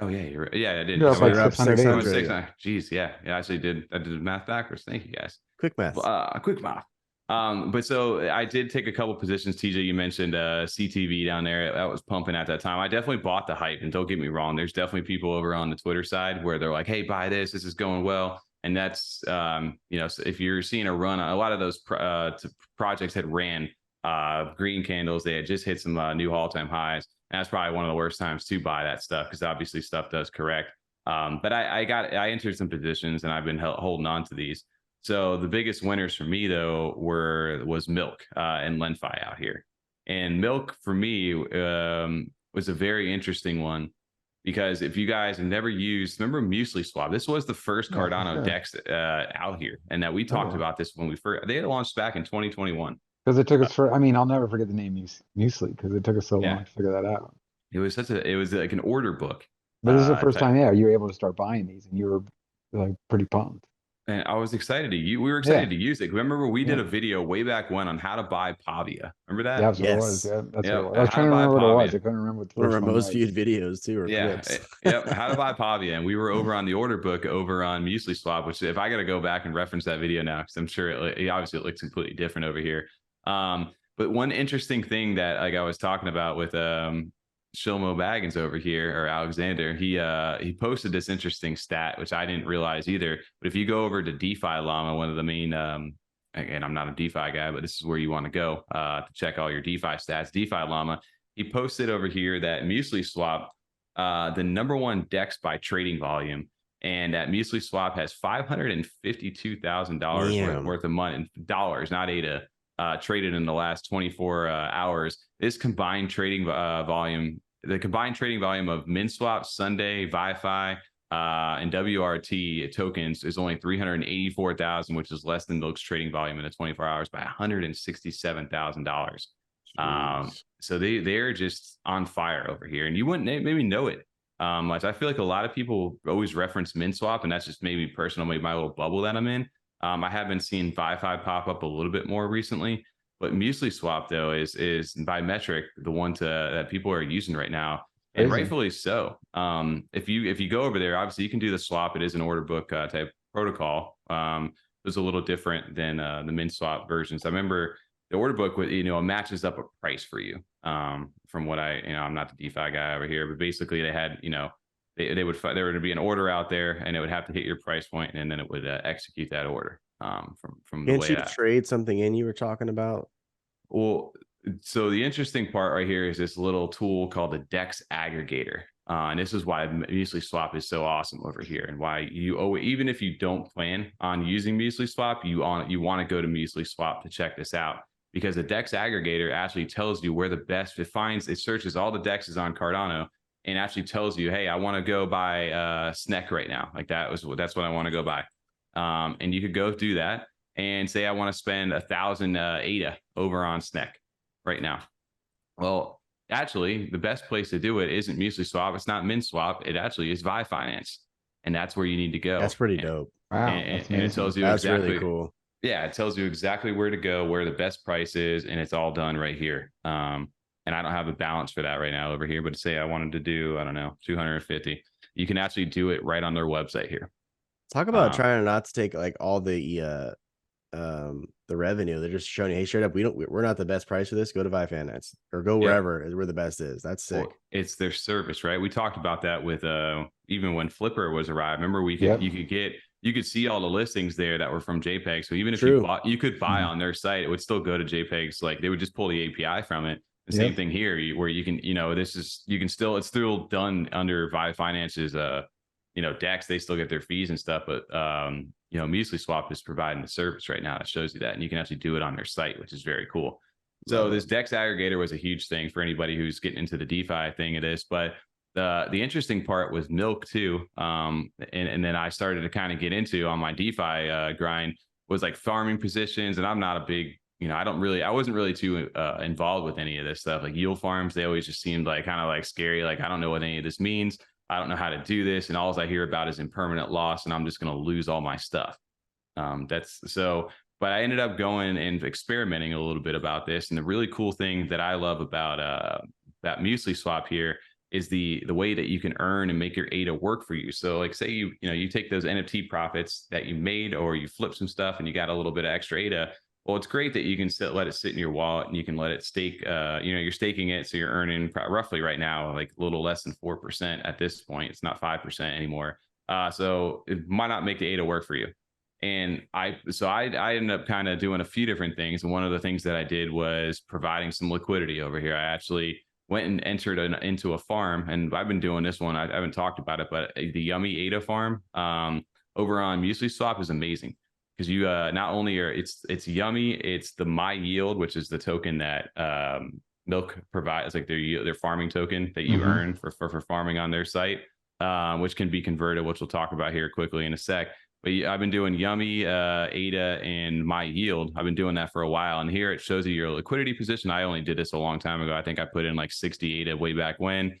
Oh yeah, you're right. Yeah, I did. You're up like You're up 600. 600. Jeez, yeah. I actually did. I did the math backwards. Thank you guys. Quick math. Quick math. But so I did take a couple positions. TJ, you mentioned CTV down there. That was pumping at that time. I definitely bought the hype, and don't get me wrong. There's definitely people over on the Twitter side where they're like, "Hey, buy this. This is going well." And that's you know, so if you're seeing a run, a lot of those projects had ran green candles. They had just hit some new all-time highs. And that's probably one of the worst times to buy that stuff because obviously stuff does correct. But I entered some positions and I've been holding on to these. So the biggest winners for me though was Milk and LenFi out here. And Milk for me was a very interesting one because if you guys have never used, remember MYield? This was the first Cardano DEX out here, and that we talked about this when they had launched back in 2021. Because it took us I mean, I'll never forget the name Muesli because it took us so long to figure that out. It was like an order book. But this is the first time, you were able to start buying these, and you were like pretty pumped. And I was excited we were excited to use it. Remember we did a video way back when on how to buy Pavia. Remember that? Yeah, that's what it was. Yeah, that's what it was. I was How trying to to buy remember what it was. Pavia. I couldn't remember what the One of first our one most was. viewed videos too, or clips. Yep. How to buy Pavia. And we were over on the order book over on MYield, which if I got to go back and reference that video now, because I'm sure obviously it looks completely different over here. But one interesting thing that like I was talking about with Shilmo Baggins over here, or Alexander, he posted this interesting stat, which I didn't realize either. But if you go over to DeFi Llama, one of the main, again, I'm not a DeFi guy, but this is where you want to go to check all your DeFi stats. DeFi Llama, he posted over here that MYield, the number one DEX by trading volume, and that MYield has $552,000 worth of money in dollars, not ADA. Traded in the last 24 hours. This combined trading volume, the combined trading volume of MinSwap, Sunday, ViFi, and WRT tokens is only 384,000, which is less than Milk's trading volume in the 24 hours by $167,000. So they're just on fire over here, and you wouldn't maybe know it much. I feel like a lot of people always reference MinSwap, and that's just maybe personal, maybe my little bubble that I'm in. I have been seeing ViFi pop up a little bit more recently, but MYield though is by metric the one that people are using right now, and rightfully so. If you go over there, obviously you can do the swap. It is an order book type protocol. It's a little different than the MinSwap versions. I remember the order book with it matches up a price for you. From what I'm not the DeFi guy over here, but basically they had there would be an order out there, and it would have to hit your price point, and then it would execute that order. From the way Can't you trade something in you were talking about? Well, so the interesting part right here is this little tool called the DEX Aggregator, and this is why MYield is so awesome over here, and why even if you don't plan on using MYield, you want to go to MYield to check this out, because the DEX Aggregator actually tells you where the best it searches all the DEXs on Cardano, and actually tells you, hey, I want to go buy SNEC right now. Like that's what I want to go buy. And you could go do that and say, I want to spend 1,000 ADA over on SNEC right now. Well, actually, the best place to do it isn't MYield. It's not MinSwap. It actually is ViFinance. And that's where you need to go. That's pretty dope. Wow. And it tells you that's exactly, really cool. Yeah, it tells you exactly where to go, where the best price is, and it's all done right here. And I don't have a balance for that right now over here, but say I wanted to do, I don't know, 250. You can actually do it right on their website here. Talk about trying not to take like all the revenue. They're just showing you, hey, straight up, we're not the best price for this. Go to Finance or go wherever where the best is. That's sick. Well, it's their service, right? We talked about that with even when Flipper was arrived. Remember, you could see all the listings there that were from JPEG. So even if you could buy on their site, it would still go to JPEGs. Like they would just pull the API from it. The same thing here, where you can, it's still done under Finance's DEX. They still get their fees and stuff, but MYield is providing the service right now that shows you that, and you can actually do it on their site, which is very cool. So this DEX aggregator was a huge thing for anybody who's getting into the DeFi thing of this. But the interesting part was Milk too. And then I started to kind of get into on my DeFi grind was like farming positions. And I'm not a big, I wasn't really too involved with any of this stuff. Like yield farms, they always just seemed like kind of like scary. Like, I don't know what any of this means. I don't know how to do this. And all I hear about is impermanent loss, and I'm just going to lose all my stuff. But I ended up going and experimenting a little bit about this. And the really cool thing that I love about that MYield here is the way that you can earn and make your ADA work for you. So like say you take those NFT profits that you made, or you flip some stuff and you got a little bit of extra ADA. Well, it's great that you can let it sit in your wallet, and you can let it stake. You're staking it, so you're earning roughly right now like a little less than 4% at this point. It's not 5% anymore. So it might not make the ADA work for you. And I ended up kind of doing a few different things. And one of the things that I did was providing some liquidity over here. I actually went and entered into a farm, and I've been doing this one. I haven't talked about it, but the Yummy ADA farm over on MYield is amazing. Because you not only are it's Yummy, it's the MYield, which is the token that Milk provides, like their farming token that you earn for farming on their site, which can be converted, which we'll talk about here quickly in a sec. But I've been doing Yummy, ADA, and MYield. I've been doing that for a while, and here it shows you your liquidity position. I only did this a long time ago. I think I put in like 60 ADA way back when.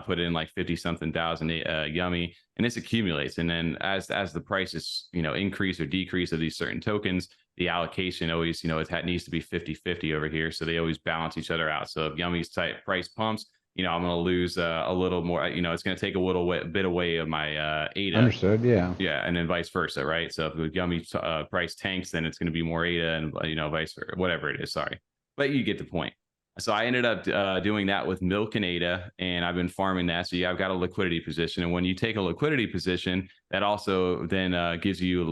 Put in like 50-something thousand Yummy, and this accumulates. And then as the prices increase or decrease of these certain tokens, the allocation always it needs to be 50-50 over here, so they always balance each other out. So if Yummy's price pumps, I'm going to lose a little more. It's going to take a bit away of my ADA. Understood. Yeah. Yeah, and then vice versa, right? So if the Yummy price tanks, then it's going to be more ADA, and vice versa, whatever it is. Sorry, but you get the point. So I ended up doing that with Milk and ADA, and I've been farming that. So I've got a liquidity position, and when you take a liquidity position, that also then gives you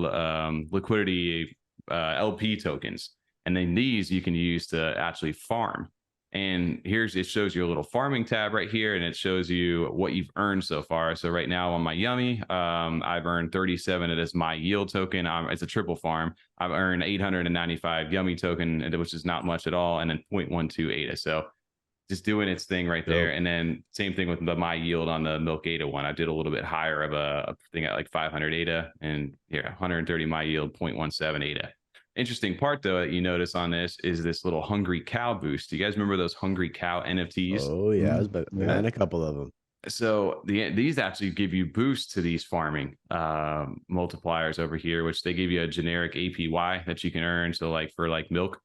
liquidity LP tokens, and then these you can use to actually farm. And it shows you a little farming tab right here, and it shows you what you've earned so far. So right now on my Yummy, I've earned 37 of this MYield token. It's a triple farm. I've earned 895 Yummy token, which is not much at all, and then 0.12 ADA. So just doing its thing right there. And then same thing with the MYield on the Milk ADA one. I did a little bit higher of a thing at like 500 ADA, and 130 MYield, 0.17 ADA. Interesting part though that you notice on this is this little Hungry Cow boost. Do you guys remember those Hungry Cow NFTs? Oh yeah, I was buying a couple of them. So these actually give you boosts to these farming multipliers over here, which they give you a generic APY that you can earn. So like for Milk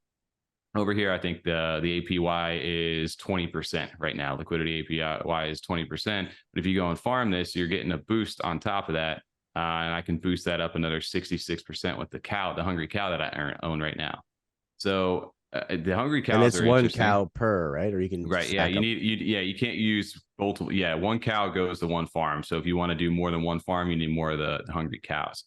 over here, I think the APY is 20% right now. Liquidity APY is 20%. But if you go and farm this, you're getting a boost on top of that. And I can boost that up another 66% with the Hungry Cow that I own right now. So the Hungry Cows, and it's one cow per, right? Or you can you can't use multiple. Yeah, one cow goes to one farm. So if you want to do more than one farm, you need more of the Hungry Cows.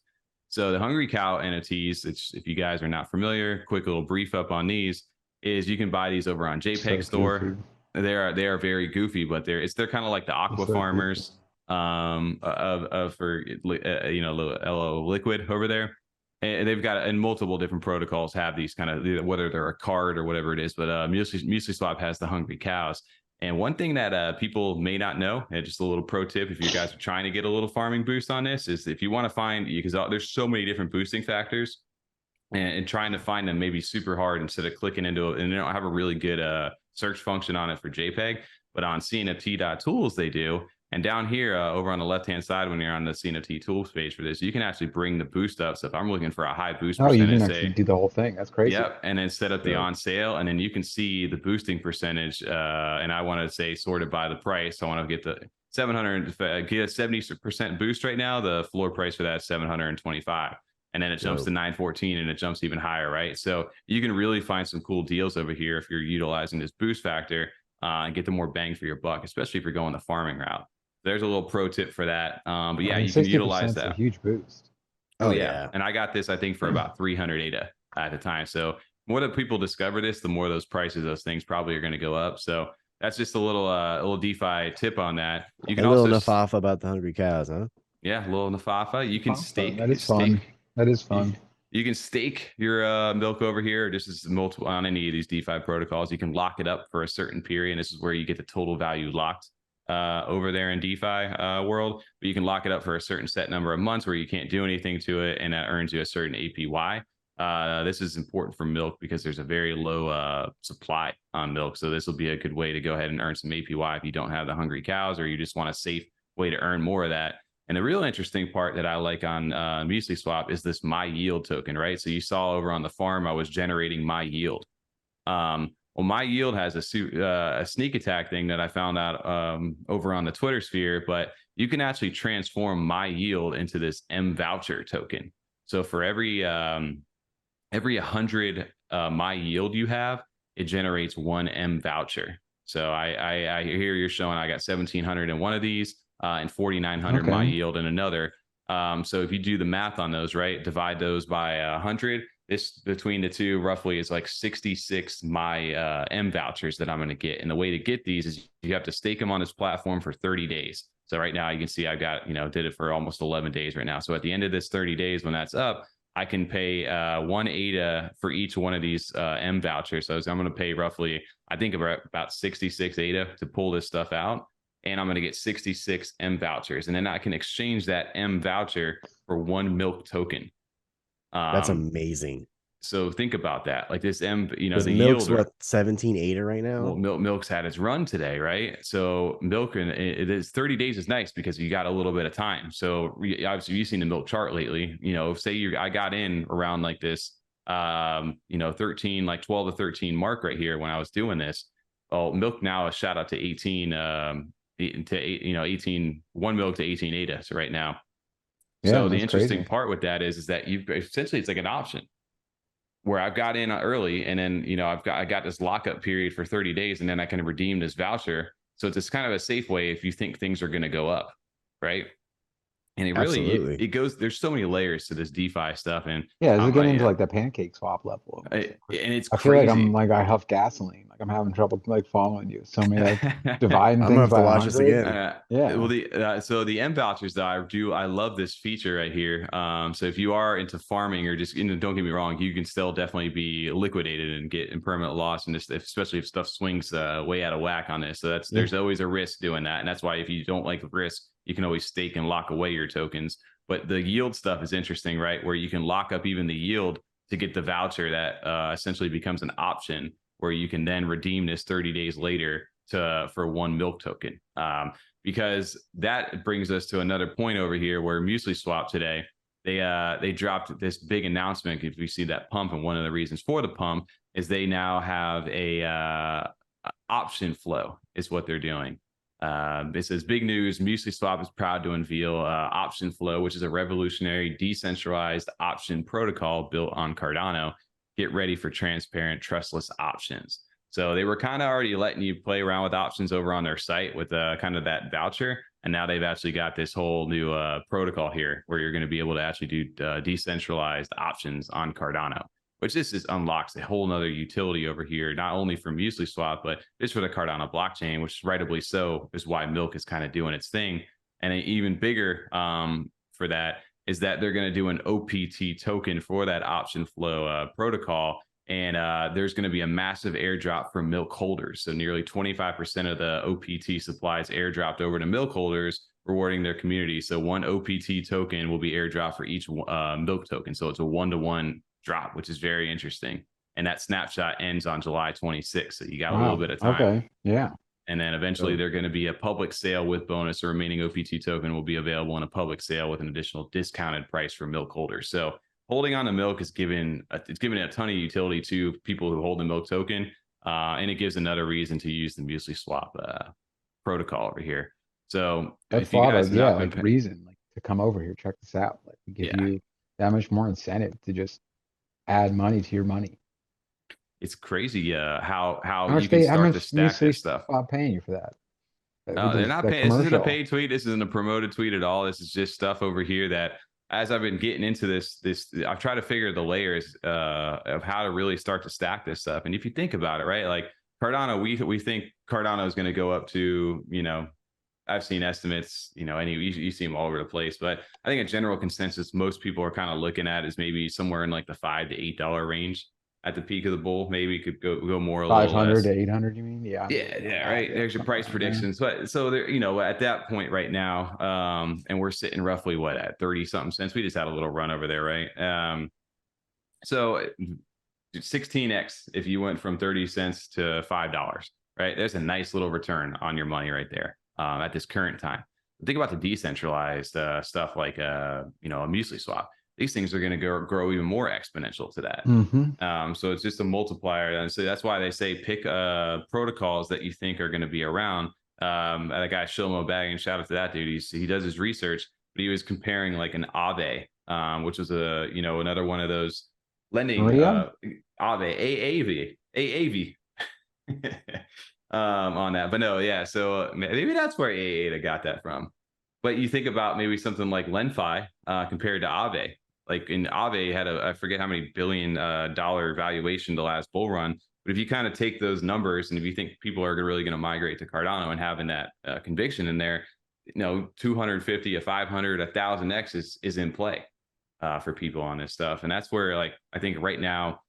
So the Hungry Cow NFTs, if you guys are not familiar, quick little brief up on these is you can buy these over on JPEG Store. Goofy. They are very goofy, but they're kind of like the aqua farmers. For LO Liquid over there, and they've got in multiple different protocols have these kind of, whether they're a card or whatever it is, but MYield has the Hungry Cows. And one thing that people may not know, and just a little pro tip if you guys are trying to get a little farming boost on this, is if you want to find, because there's so many different boosting factors, and trying to find them may be super hard instead of clicking into it, and they don't have a really good search function on it for JPEG, but on CNFT.tools they do. And down here over on the left-hand side, when you're on the CNFT tools page for this, you can actually bring the boost up. So if I'm looking for a high boost percentage, you can actually do the whole thing. That's crazy. Yep. And then set up the on sale, and then you can see the boosting percentage. And I want to say sorted by the price. I want to get 700, get a 70% boost right now. The floor price for that is 725. And then it jumps to 914 and it jumps even higher, right? So you can really find some cool deals over here if you're utilizing this boost factor and get the more bang for your buck, especially if you're going the farming route. There's a little pro tip for that. But yeah, you can utilize that. A huge boost. Oh yeah. And I got this, I think, for about 300 ADA at the time. So the more that people discover this, the more those prices, those things probably are going to go up. So that's just a little DeFi tip on that. You can a also little nafafa about the hungry cows, huh? Yeah, a little nafafa. You can stake. That is fun. That is fun. You can stake your milk over here. This is multiple on any of these DeFi protocols. You can lock it up for a certain period. And this is where you get the total value locked over there in DeFi world. But you can lock it up for a certain set number of months where you can't do anything to it, and that earns you a certain APY. This is important for milk because there's a very low supply on milk. So this will be a good way to go ahead and earn some APY if you don't have the hungry cows or you just want a safe way to earn more of that. And the real interesting part that I like on MYield is this MYield token, right? So you saw over on the farm, I was generating MYield. Well, MYield has a sneak attack thing that I found out over on the Twitter sphere, but you can actually transform MYield into this MVOUCHER token. So for every 100 MYield you have, it generates one MVOUCHER. So I hear you're showing I got 1,700 in one of these. And 4,900 MYield in another. So if you do the math on those, right, divide those by 100, this between the two roughly is like 66 MVOUCHERs that I'm going to get. And the way to get these is you have to stake them on this platform for 30 days. So right now you can see I've got, did it for almost 11 days right now. So at the end of this 30 days, when that's up, I can pay 1 ADA for each one of these MVOUCHERs. So I'm going to pay roughly, I think about 66 ADA to pull this stuff out. And I'm going to get 66 MVOUCHERs. And then I can exchange that MVOUCHER for one milk token. That's amazing. So think about that. Like this the milk's yield, what, 17 ADA right now? Well, milk's had its run today, right? So milk, and it is 30 days is nice because you got a little bit of time. So obviously you've seen the milk chart lately, say I got in around like this, 13, like 12 to 13 mark right here when I was doing this. Oh, milk now is shot up to 18, to 18, one milk to 18 ADA right now. Yeah, so the interesting part with that is that you've essentially, it's like an option where I've got in early, and then I got this lockup period for 30 days, and then I can redeem this voucher. So it's just kind of a safe way if you think things are going to go up, right? And it really, it goes, there's so many layers to this DeFi stuff. And yeah, it's getting into like the pancake swap level. And it's I feel like I huff gasoline. Like I'm having trouble like following you. So many like dividing I'm things gonna have to by watch this 100. again. Yeah. Well, so the MVOUCHERs that I love this feature right here. So if you are into farming or just, don't get me wrong, you can still definitely be liquidated and get impermanent loss, and especially if stuff swings way out of whack on this. So there's always a risk doing that, and that's why if you don't like the risk, you can always stake and lock away your tokens. But the yield stuff is interesting, right? Where you can lock up even the yield to get the voucher that essentially becomes an option where you can then redeem this 30 days later for one milk token. Because that brings us to another point over here where MYield today, they dropped this big announcement. If we see that pump, and one of the reasons for the pump is they now have a OptionFlow is what they're doing. It says big news. MYield is proud to unveil OptionFlow, which is a revolutionary decentralized option protocol built on Cardano. Get ready for transparent, trustless options. So they were kind of already letting you play around with options over on their site with kind of that voucher. And now they've actually got this whole new protocol here where you're going to be able to actually do decentralized options on Cardano, which this unlocks a whole nother utility over here, not only for MYield, but just for the Cardano blockchain, which rightably so is why Milk is kind of doing its thing. And an even bigger for that is that they're going to do an OPT token for that OptionFlow protocol. And there's going to be a massive airdrop for milk holders. So nearly 25% of the OPT supply is airdropped over to milk holders, rewarding their community. So one OPT token will be airdropped for each milk token. So it's a 1-to-1 drop, which is very interesting. And that snapshot ends on July 26th. So you got a little bit of time. Okay. Yeah. And then eventually they're going to be a public sale with bonus. The remaining OPT token will be available in a public sale with an additional discounted price for milk holders. So holding on to milk is giving a ton of utility to people who hold the milk token. And it gives another reason to use the MYield protocol over here. So That if you thought guys of, have yeah, not been, like reason, like to come over here, check this out. Like we give yeah, you that much more incentive to just add money to your money. it's crazy how How you much can how start to much stack this Muesli stuff. Swap paying you for that? With They're this not that paying. This isn't a commercial. paid tweet. This isn't a promoted tweet at all. This is just stuff over here that, as I've been getting into this, I've tried to figure the layers of how to really start to stack this stuff. And if you think about it, right, like Cardano, we think Cardano is going to go up to, I've seen estimates, you see them all over the place, but I think a general consensus most people are kind of looking at is maybe somewhere in like the $5 to $8 range at the peak of the bull. Maybe it could go more, a little 500 to less. 800, you mean? Yeah, I'm Yeah, working on yeah, that. right. Yeah, There's your somewhere price around there. predictions. But so there, at that point right now, and we're sitting roughly what, at 30 something cents. We just had a little run over there, right? So 16x if you went from 30 cents to $5, right? There's a nice little return on your money right there at this current time. Think about the decentralized stuff like a MUSLISwap. These things are going to grow even more exponential to that. So it's just a multiplier, and so that's why they say pick protocols that you think are going to be around. That guy Shlomo Bag, and shout out to that dude. He does his research, but he was comparing like an Aave, which was another one of those lending Maria? Aave AAV on that. But no, yeah. So maybe that's where AA got that from. But you think about maybe something like LenFi compared to Aave. Like in Aave had I forget how many $billion valuation the last bull run. But if you kind of take those numbers, and if you think people are really going to migrate to Cardano and having that conviction in there, 250, a 500, 1,000x is in play for people on this stuff. And that's where, like, I think right now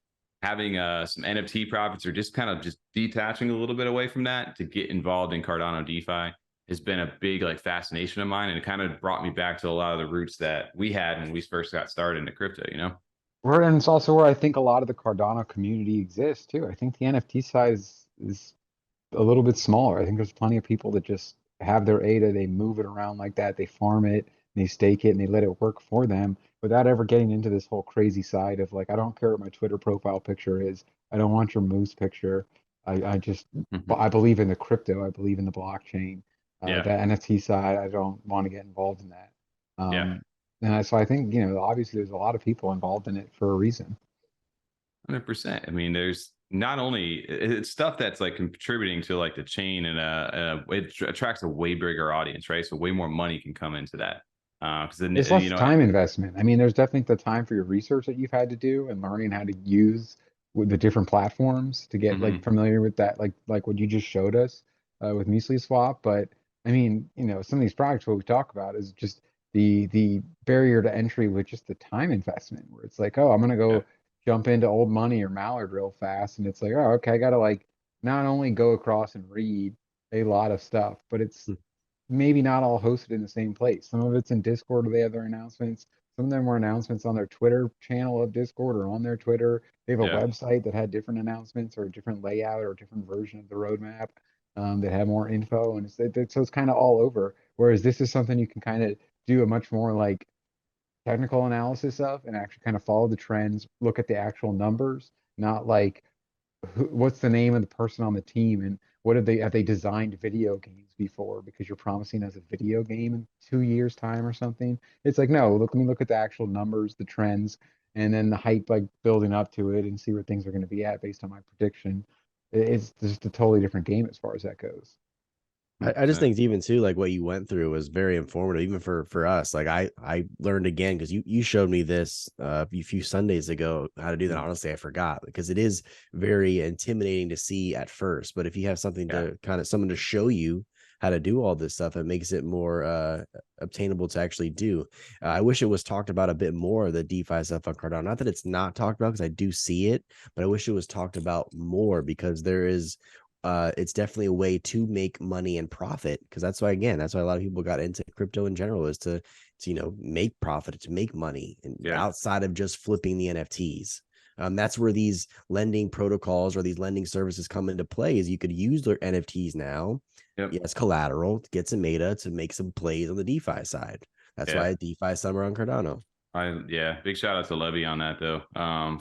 having some NFT profits or just kind of just detaching a little bit away from that to get involved in Cardano DeFi has been a big like fascination of mine, and it kind of brought me back to a lot of the roots that we had when we first got started into crypto. And it's also where I think a lot of the Cardano community exists too. I think the NFT side is a little bit smaller. I think there's plenty of people that just have their ADA, they move it around like that, they farm it, and they stake it, and they let it work for them without ever getting into this whole crazy side of like, I don't care what my Twitter profile picture is. I don't want your moose picture. I just, I believe in the crypto. I believe in the blockchain. Yeah, The NFT side, I don't want to get involved in that. yeah. So I think, obviously there's a lot of people involved in it for a reason. 100%. I mean, there's not only it's stuff that's like contributing to like the chain, and it attracts a way bigger audience, right? So way more money can come into that. Because then It's less time investment. I mean, there's definitely the time for your research that you've had to do and learning how to use with the different platforms to get like familiar with that, like what you just showed us with MuesliSwap. But I mean, some of these projects, what we talk about is just the barrier to entry with just the time investment, where it's like, oh, I'm gonna yeah, go jump into old money or Mallard real fast, and it's like, oh, okay, I gotta like not only go across and read a lot of stuff, but it's maybe not all hosted in the same place. Some of it's in Discord where they have their announcements. Some of them were announcements on their Twitter channel of Discord or on their Twitter. They have a yeah. website that had different announcements or a different layout or a different version of the roadmap that had more info. And so it's kind of all over. Whereas this is something you can kind of do a much more like technical analysis of and actually kind of follow the trends, look at the actual numbers, not like what's the name of the person on the team and what have they designed video games before because you're promising us a video game in 2 years time or something. It's like, no, let me look at the actual numbers, the trends, and then the hype like building up to it and see where things are going to be at based on my prediction. It's just a totally different game as far as that goes. I just 100%. think even too, like what you went through was very informative, even for us. Like I learned again because you showed me this a few Sundays ago how to do that. Honestly, I forgot because it is very intimidating to see at first. But if you have something to kind of someone to show you how to do all this stuff, it makes it more obtainable to actually do. I wish it was talked about a bit more, the DeFi stuff on Cardano. Not that it's not talked about because I do see it, but I wish it was talked about more because there is it's definitely a way to make money and profit, because that's why a lot of people got into crypto in general, is to make profit, to make money, and outside of just flipping the NFTs. That's where these lending protocols or these lending services come into play, is you could use their NFTs now as collateral to get some meta to make some plays on the DeFi side. That's why DeFi summer on Cardano. Big shout out to Levy on that though,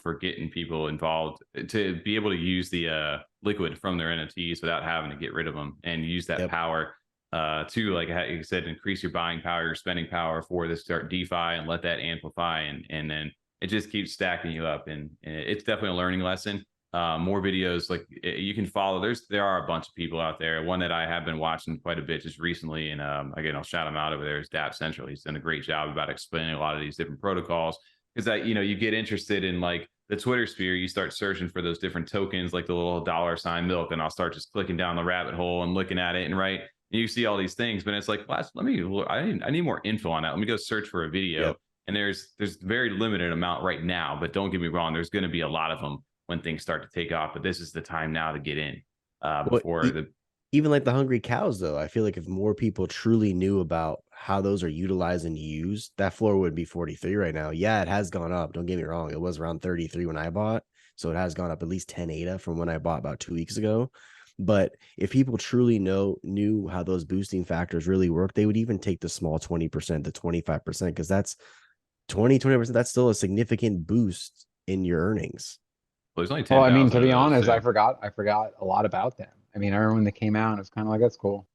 for getting people involved to be able to use the liquid from their NFTs without having to get rid of them and use that power to, like you said, increase your buying power, your spending power for this start DeFi, and let that amplify, and then it just keeps stacking you up. And it's definitely a learning lesson. More videos like you can follow. There are a bunch of people out there. One that I have been watching quite a bit just recently, and again, I'll shout him out over there, is DApp Central. He's done a great job about explaining a lot of these different protocols, because that, you get interested in like the Twitter sphere, you start searching for those different tokens, like the little $ milk, and I'll start just clicking down the rabbit hole and looking at it, and right, and you see all these things, but it's like, well, let me look, I need more info on that. Let me go search for a video. Yep. And there's very limited amount right now, but don't get me wrong, there's going to be a lot of them when things start to take off. But this is the time now to get in before even like the hungry cows, though. I feel like if more people truly knew about how those are utilized and used, that floor would be 43 right now. Yeah, it has gone up. Don't get me wrong. It was around 33 when I bought. So it has gone up at least 10 ADA from when I bought about 2 weeks ago. But if people truly knew how those boosting factors really work, they would even take the small 20% to 25%, because that's 20%. That's still a significant boost in your earnings. Well, there's only 10. Well, I mean, to be honest, I forgot a lot about them. I mean, I remember when they came out, it was kind of like, that's cool.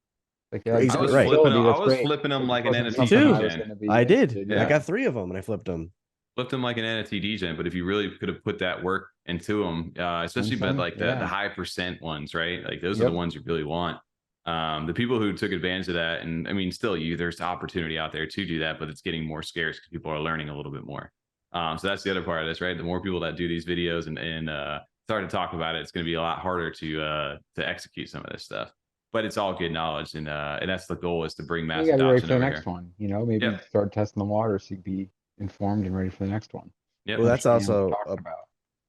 Like, I was flipping them like an NFT too. I did. Yeah. I got 3 of them and I flipped them. Flipped them like an NFT degen, but if you really could have put that work into them, especially but like the high percent ones, right? Like those are the ones you really want. The people who took advantage of that, and I mean, still, there's opportunity out there to do that, but it's getting more scarce because people are learning a little bit more. So that's the other part of this, right? The more people that do these videos and start to talk about it, it's going to be a lot harder to execute some of this stuff. But it's all good knowledge, and that's the goal, is to bring mass adoption ready for the next one. Maybe start testing the water so you can be informed and ready for the next one. Yeah, well, that's also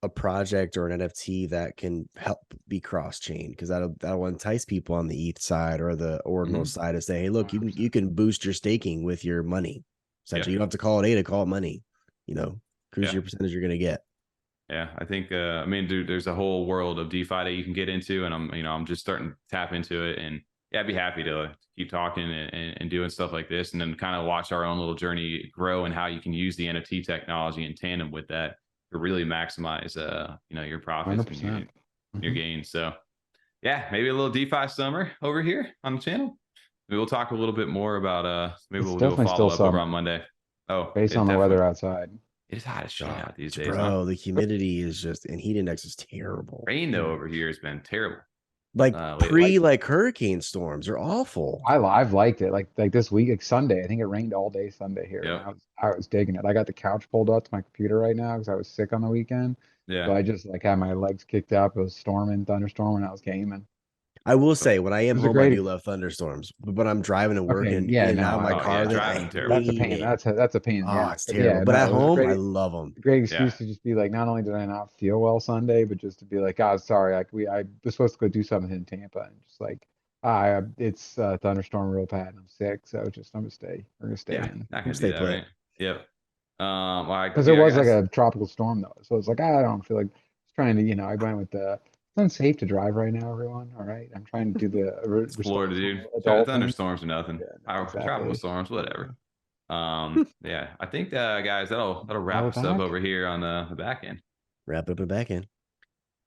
a project or an NFT that can help be cross-chain, because that'll entice people on the ETH side or the ordinal side to say, hey, look, 100%. you can boost your staking with your money. Essentially, you don't have to call it ADA, call it money. Cruise your percentage you're gonna get. Yeah, I think I mean, dude, there's a whole world of DeFi that you can get into, and I'm just starting to tap into it, and I'd be happy to keep talking and doing stuff like this, and then kind of watch our own little journey grow, and how you can use the NFT technology in tandem with that to really maximize your profits and your gains. So yeah, maybe a little DeFi summer over here on the channel. Maybe we'll talk a little bit more about maybe we'll do a follow-up over on Monday. Oh, based on the weather outside. It is hot as shit out these days, bro. The humidity is just, and heat index is terrible. Rain though over here has been terrible. Like hurricane storms are awful. I've liked it. Like this week, like Sunday, I think it rained all day Sunday here. Yep. I was digging it. I got the couch pulled up to my computer right now because I was sick on the weekend. Yeah. So I just had my legs kicked up. It was thunderstorming, and I was gaming. I will say, when I am home, I do love thunderstorms. But when I'm driving to work and out of my car, driving that's a pain. That's a pain. It's terrible. But at home, I love them. Great excuse to just be like, not only did I not feel well Sunday, but just to be like, God, sorry, I was supposed to go do something in Tampa, and just like, it's thunderstorm real bad, and I'm sick, so I'm gonna stay. We're gonna stay in. I can stay put. Right? Yep. Because it was like a tropical storm though, so it's like I don't feel like trying to. I went with the. It's unsafe to drive right now, everyone. All right, I'm trying to do the Florida, dude. Thunderstorms or nothing. Tropical storms, whatever. Yeah, I think guys, that'll wrap us up over here on the back end. Wrap up the back end.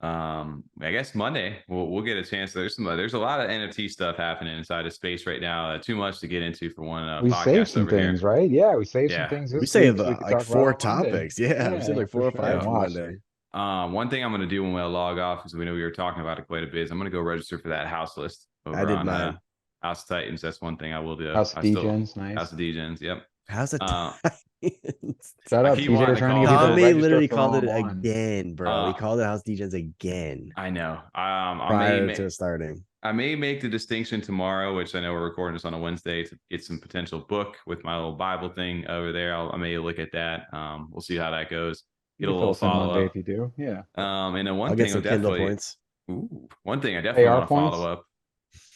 I guess Monday we'll get a chance. There's a lot of NFT stuff happening inside of space right now. Too much to get into for one we podcast saved some over things, here. Right? Yeah, we saved some things. We saved like 4 topics. Yeah, we saved like 4 or 5 for Monday. One thing I'm going to do when we log off, because we know we were talking about it quite a bit, is I'm going to go register for that house list over on House of Titans. That's one thing I will do. House of Degens, nice. House of Degens, yep. House of Titans. Shout out TJ trying to get Tommy literally called it again, bro. He called it House Degens again. I know. Prior to starting. I may make the distinction tomorrow, which I know we're recording this on a Wednesday, to get some potential book with my little Bible thing over there. I may look at that. We'll see how that goes. Get a little follow up if you do, yeah. And then one I'll thing get some Kindle points. One thing I definitely want to follow up.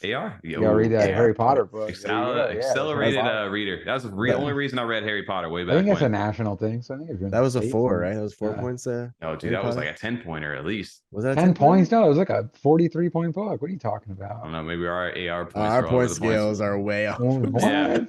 AR, read that Harry Potter book. Accelerated reader. That was the only reason I read Harry Potter way back. I think it's a national thing. So I think that was a 4, right? That was 4 points. No, dude, that was like a 10-pointer at least. Was that 10 points? No, it was like a 43-point book. What are you talking about? I don't know. Maybe our AR points. Our point scales are way off. Yeah,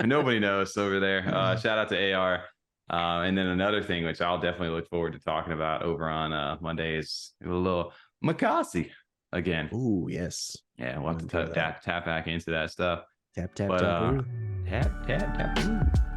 nobody knows over there. Shout out to AR. And then another thing, which I'll definitely look forward to talking about over on Monday, is a little Makasi again. Ooh, yes. Yeah, we'll have to tap back into that stuff. Tap, tap, But tap. tap, tap, tap.